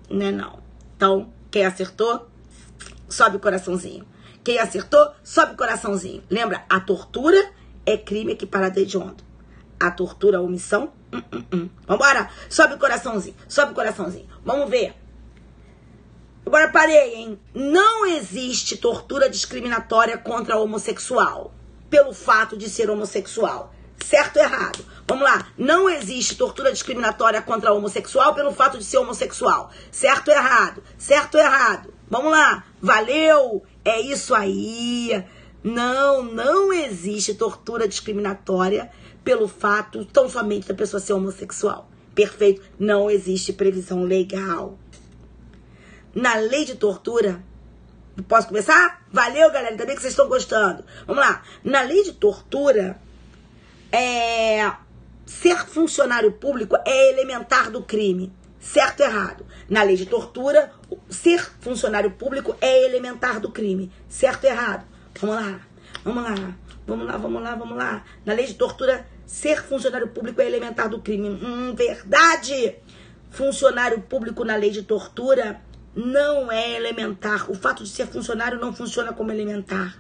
né, não. Então, quem acertou, sobe o coraçãozinho. Quem acertou, sobe o coraçãozinho. Lembra, a tortura é crime equiparado a hediondo. A tortura, a omissão, Vambora, sobe o coraçãozinho, sobe o coraçãozinho. Vamos ver. Agora parei, hein? Não existe tortura discriminatória contra homossexual pelo fato de ser homossexual. Certo ou errado? Vamos lá. Não existe tortura discriminatória contra homossexual pelo fato de ser homossexual. Certo ou errado? Certo ou errado? Vamos lá. Valeu. É isso aí. Não existe tortura discriminatória pelo fato tão somente da pessoa ser homossexual. Perfeito. Não existe previsão legal. Na lei de tortura... Posso começar? Valeu, galera. Ainda bem que vocês estão gostando. Vamos lá. Na lei de tortura... ser funcionário público é elementar do crime. Certo ou errado? Na lei de tortura, ser funcionário público é elementar do crime. Certo ou errado? Vamos lá. Vamos lá. Na lei de tortura, ser funcionário público é elementar do crime. Verdade! Funcionário público na lei de tortura não é elementar. O fato de ser funcionário não funciona como elementar.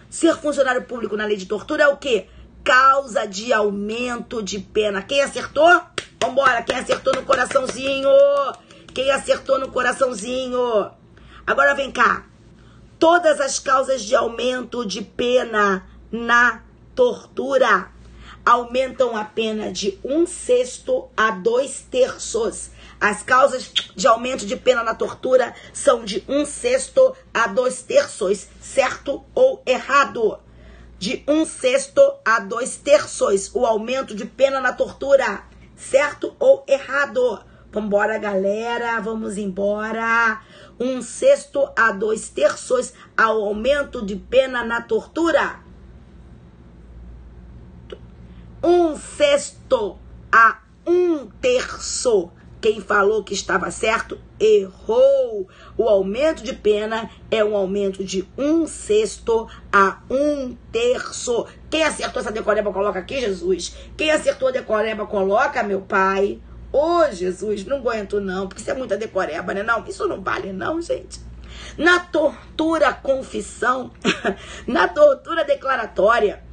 Ser funcionário público na lei de tortura é o quê? Causa de aumento de pena. Quem acertou? Vambora, quem acertou no coraçãozinho? Quem acertou no coraçãozinho? Agora vem cá. Todas as causas de aumento de pena na tortura aumentam a pena de 1/6 a 2/3. As causas de aumento de pena na tortura são de 1/6 a 2/3. Certo ou errado? De 1/6 a 2/3, o aumento de pena na tortura. Certo ou errado? Vambora, galera, vamos embora. 1/6 a 2/3 ao aumento de pena na tortura. 1/6 a 1/3. Quem falou que estava certo, errou. O aumento de pena é um aumento de 1/6 a 1/3. Quem acertou essa decoreba, coloca aqui, Jesus. Quem acertou a decoreba, coloca, meu pai. Ô, Jesus, não aguento não, porque isso é muita decoreba, né? Não, isso não vale não, gente. Na tortura confissão, na tortura declaratória,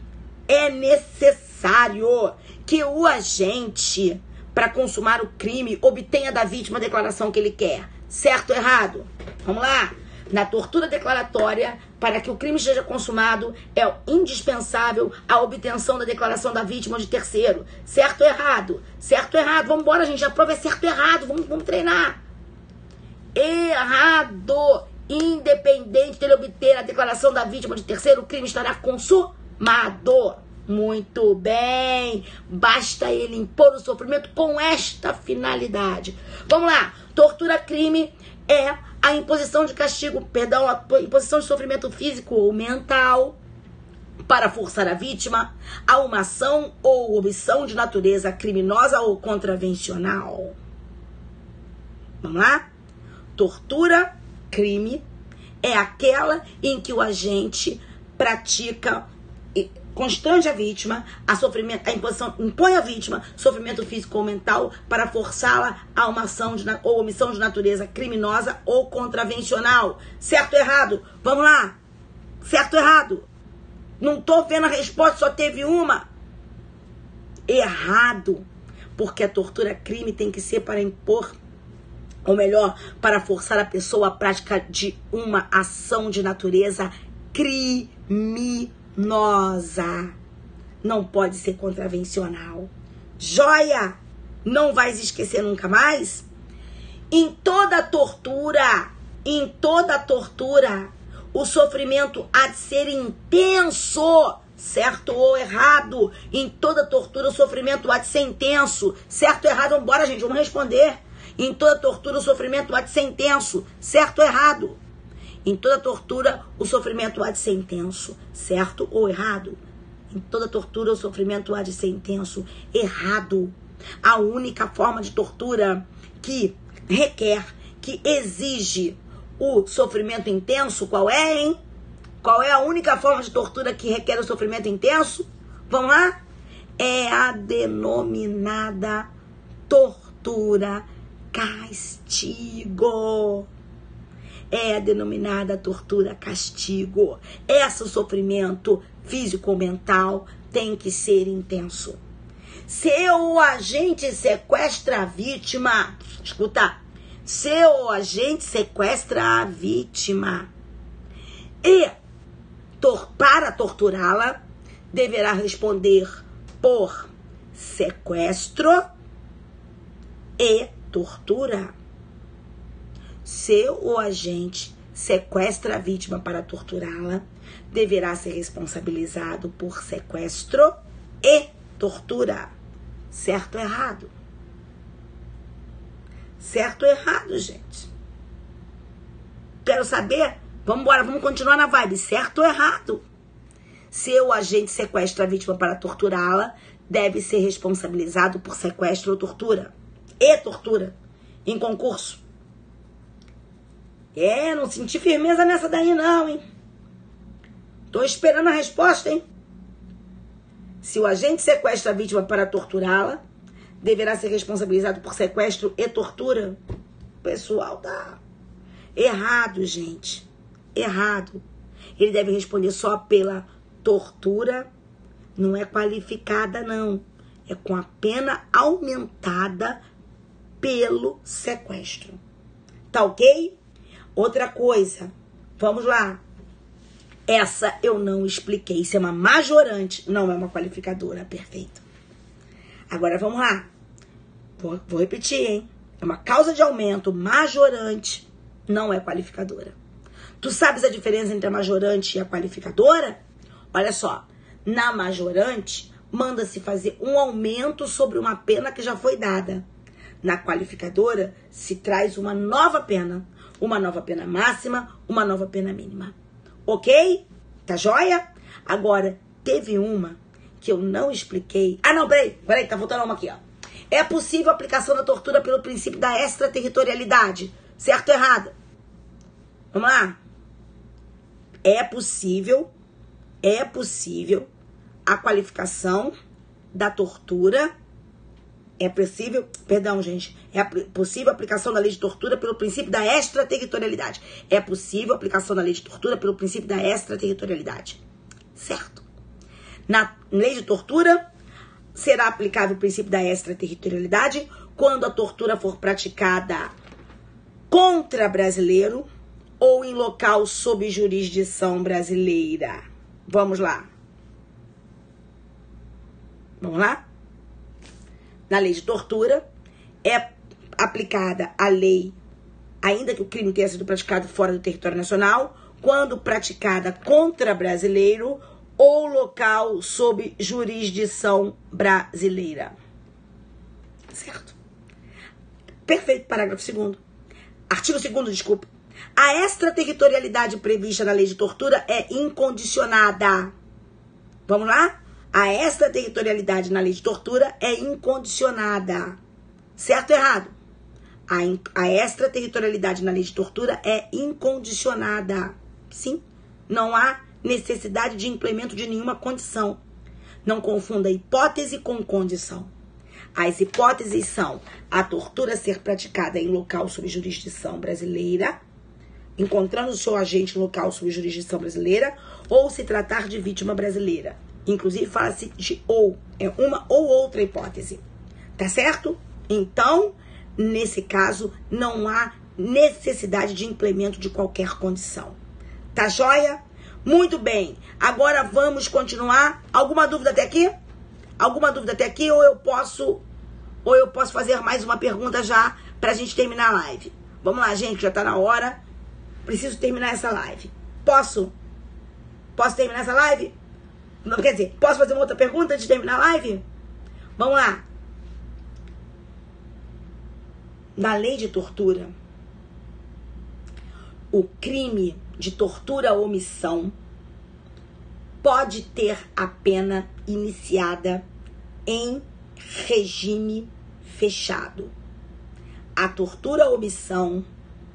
é necessário que o agente, para consumar o crime, obtenha da vítima a declaração que ele quer. Certo ou errado? Vamos lá. Na tortura declaratória, para que o crime seja consumado, é indispensável a obtenção da declaração da vítima ou de terceiro. Certo ou errado? Certo ou errado? Vamos embora, gente. A prova é certo ou errado. Vamos treinar. Errado. Independente dele obter a declaração da vítima ou de terceiro, o crime estará consumado. Muito bem. Basta ele impor o sofrimento com esta finalidade. Vamos lá. Tortura crime é a imposição de castigo, a imposição de sofrimento físico ou mental para forçar a vítima a uma ação ou omissão de natureza criminosa ou contravencional. Vamos lá? Tortura crime é aquela em que o agente pratica, constrange a vítima a sofrimento, impõe à vítima sofrimento físico ou mental para forçá-la a uma ação ou omissão de natureza criminosa ou contravencional. Certo ou errado? Vamos lá. Certo ou errado? Não tô vendo a resposta, só teve uma. errado, porque a tortura crime tem que ser para impor, ou melhor, para forçar a pessoa à prática de uma ação de natureza criminosa. Não pode ser contravencional. Joia! Não vais esquecer nunca mais? Em toda tortura, o sofrimento há de ser intenso, certo ou errado? Em toda tortura, o sofrimento há de ser intenso, certo ou errado? Vambora, gente, vamos responder. Em toda tortura, o sofrimento há de ser intenso, certo ou errado? Em toda tortura, o sofrimento há de ser intenso, certo ou errado? Em toda tortura, o sofrimento há de ser intenso, errado. A única forma de tortura que requer, que exige o sofrimento intenso, qual é, hein? Qual é a única forma de tortura que requer o sofrimento intenso? Vamos lá? É a denominada tortura castigo. É a denominada tortura castigo. Esse sofrimento físico ou mental tem que ser intenso. Se o agente sequestra a vítima, escuta, se o agente sequestra a vítima e para torturá-la, deverá responder por sequestro e tortura. Se o agente sequestra a vítima para torturá-la, deverá ser responsabilizado por sequestro e tortura. Certo ou errado? Certo ou errado, gente? Quero saber? Vamos embora, vamos continuar na vibe. Certo ou errado? Se o agente sequestra a vítima para torturá-la, deve ser responsabilizado por sequestro ou tortura. E tortura. Em concurso. Não senti firmeza nessa daí não, hein? Tô esperando a resposta, hein? Se o agente sequestra a vítima para torturá-la, deverá ser responsabilizado por sequestro e tortura. O pessoal tá errado, gente. Errado. Ele deve responder só pela tortura. Não é qualificada, não. É com a pena aumentada pelo sequestro. Tá ok? Outra coisa. Vamos lá. Essa eu não expliquei. Isso é uma majorante, não é uma qualificadora. Perfeito. Agora vamos lá. Vou repetir, hein? É uma causa de aumento majorante, não é qualificadora. Tu sabes a diferença entre a majorante e a qualificadora? Olha só. Na majorante, manda-se fazer um aumento sobre uma pena que já foi dada. Na qualificadora, se traz uma nova pena. Uma nova pena máxima, uma nova pena mínima. Ok? Tá joia? Agora, teve uma que eu não expliquei. Ah, não, peraí, tá voltando uma aqui, ó. É possível a aplicação da tortura pelo princípio da extraterritorialidade. Certo ou errado? Vamos lá? É possível a qualificação da tortura. É possível a aplicação da lei de tortura pelo princípio da extraterritorialidade. É possível a aplicação da lei de tortura pelo princípio da extraterritorialidade. Certo. Na lei de tortura, será aplicável o princípio da extraterritorialidade quando a tortura for praticada contra brasileiro ou em local sob jurisdição brasileira. Vamos lá. Vamos lá? Na lei de tortura, é aplicada a lei, ainda que o crime tenha sido praticado fora do território nacional, quando praticada contra brasileiro ou local sob jurisdição brasileira. Certo? Perfeito, parágrafo 2º. Artigo 2º, desculpa. A extraterritorialidade prevista na lei de tortura é incondicionada. Vamos lá? A extraterritorialidade na lei de tortura é incondicionada. Certo ou errado? A extraterritorialidade na lei de tortura é incondicionada. Sim, não há necessidade de implemento de nenhuma condição. Não confunda hipótese com condição. As hipóteses são a tortura ser praticada em local sob jurisdição brasileira, encontrando o seu agente em local sob jurisdição brasileira, ou se tratar de vítima brasileira. Inclusive, fala-se de ou. É uma ou outra hipótese. Tá certo? Então, nesse caso, não há necessidade de implemento de qualquer condição. Tá joia? Muito bem. Agora vamos continuar. Alguma dúvida até aqui? Alguma dúvida até aqui? Ou eu posso fazer mais uma pergunta já pra gente terminar a live? Vamos lá, gente, já tá na hora. Preciso terminar essa live. Posso? Posso terminar essa live? Não, quer dizer, posso fazer uma outra pergunta antes de terminar a live? Vamos lá. Na lei de tortura, o crime de tortura ou omissão pode ter a pena iniciada em regime fechado. A tortura ou omissão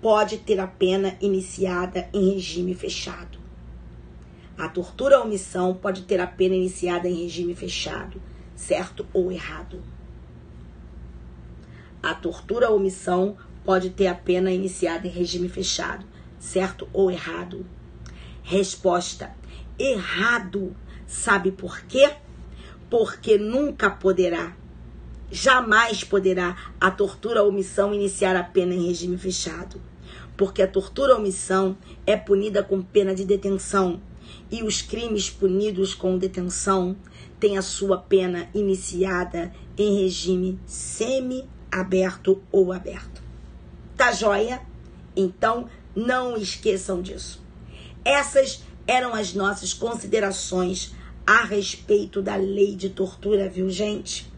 pode ter a pena iniciada em regime fechado. A tortura ou omissão pode ter a pena iniciada em regime fechado, certo ou errado? A tortura ou omissão pode ter a pena iniciada em regime fechado, certo ou errado? Resposta: errado. Sabe por quê? Porque nunca poderá, jamais poderá a tortura ou omissão iniciar a pena em regime fechado. Porque a tortura ou omissão é punida com pena de detenção. E os crimes punidos com detenção têm a sua pena iniciada em regime semi-aberto ou aberto. Tá joia? Então, não esqueçam disso. Essas eram as nossas considerações a respeito da lei de tortura, viu, gente?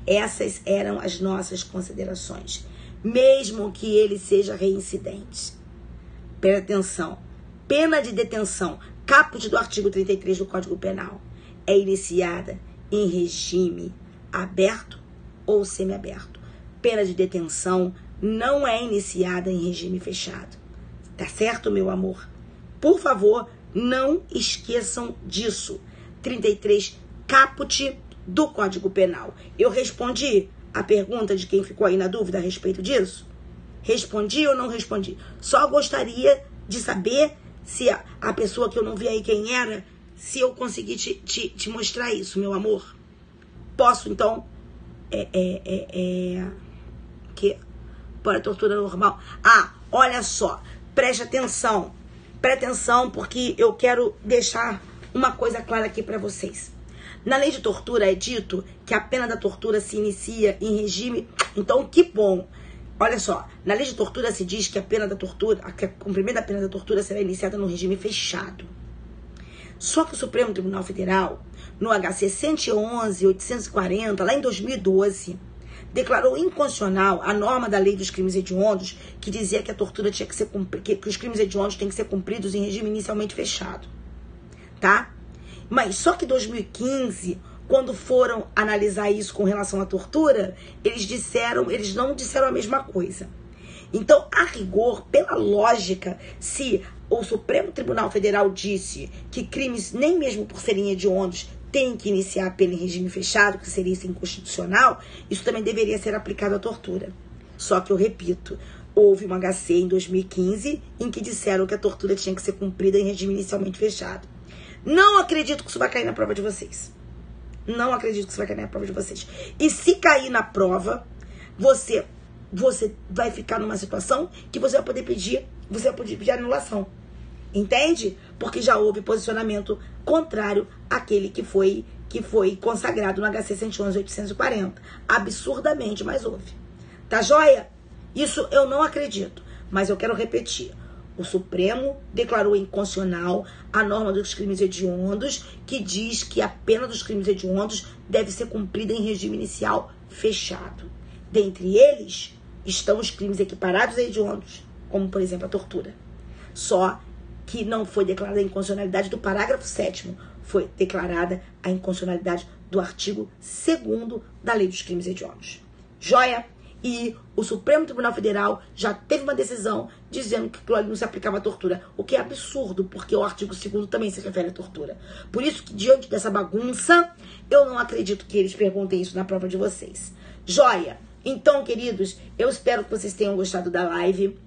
Essas eram as nossas considerações. Mesmo que ele seja reincidente. Presta atenção. Pena de detenção, caput do artigo 33 do Código Penal, é iniciada em regime aberto ou semiaberto. Pena de detenção não é iniciada em regime fechado. Tá certo, meu amor? Por favor, não esqueçam disso. 33 caput do Código Penal. Eu respondi a pergunta de quem ficou aí na dúvida a respeito disso? Respondi ou não respondi? Só gostaria de saber se a pessoa que eu não vi aí quem era, se eu conseguir te mostrar isso, meu amor. Posso, então? Que? Para tortura normal. Ah, olha só. Preste atenção. Preste atenção, porque eu quero deixar uma coisa clara aqui para vocês. Na lei de tortura é dito que a pena da tortura se inicia em regime... Então, que bom. Olha só, na lei de tortura se diz que a pena da tortura, o cumprimento da pena da tortura será iniciada no regime fechado. Só que o Supremo Tribunal Federal, no HC 111.840, lá em 2012, declarou inconstitucional a norma da lei dos crimes hediondos que dizia que a tortura tinha que ser que os crimes hediondos têm que ser cumpridos em regime inicialmente fechado, tá? Mas só que em 2015, quando foram analisar isso com relação à tortura, eles não disseram a mesma coisa. Então, a rigor, pela lógica, se o Supremo Tribunal Federal disse que crimes, nem mesmo por serem hediondos, têm que iniciar a pena em regime fechado, que seria isso inconstitucional, isso também deveria ser aplicado à tortura. Só que eu repito, houve uma HC em 2015 em que disseram que a tortura tinha que ser cumprida em regime inicialmente fechado. Não acredito que isso vai cair na prova de vocês. Não acredito que isso vai cair na prova de vocês. E se cair na prova, você vai ficar numa situação que você vai poder pedir anulação. Entende? Porque já houve posicionamento contrário àquele que foi consagrado no HC 111.840. Absurdamente, mas houve. Tá joia? Isso eu não acredito. Mas eu quero repetir. O Supremo declarou inconstitucional a norma dos crimes hediondos, que diz que a pena dos crimes hediondos deve ser cumprida em regime inicial fechado. Dentre eles estão os crimes equiparados a hediondos, como, por exemplo, a tortura. Só que não foi declarada a inconstitucionalidade do parágrafo 7º, foi declarada a inconstitucionalidade do artigo 2º da Lei dos Crimes Hediondos. Joia? E o Supremo Tribunal Federal já teve uma decisão dizendo que aquilo ali não se aplicava à tortura. O que é absurdo, porque o artigo 2º também se refere à tortura. Por isso que, diante dessa bagunça, eu não acredito que eles perguntem isso na prova de vocês. Joia? Então, queridos, eu espero que vocês tenham gostado da live.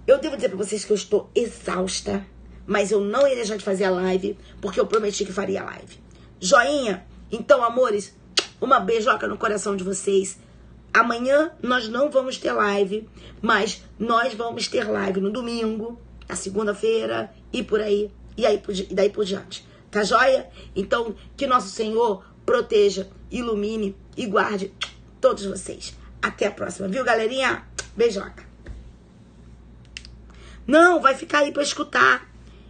Eu devo dizer para vocês que eu estou exausta, mas eu não ia deixar de fazer a live, porque eu prometi que faria a live. Joinha? Então, amores, uma beijoca no coração de vocês. Amanhã nós não vamos ter live, mas nós vamos ter live no domingo, na segunda-feira e por aí, e daí por diante. Tá joia? Então, que nosso Senhor proteja, ilumine e guarde todos vocês. Até a próxima, viu, galerinha? Beijoca. Não, vai ficar aí pra escutar.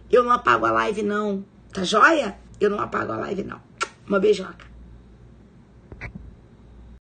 Eu não apago a live, não. Tá joia? Eu não apago a live, não. Uma beijoca.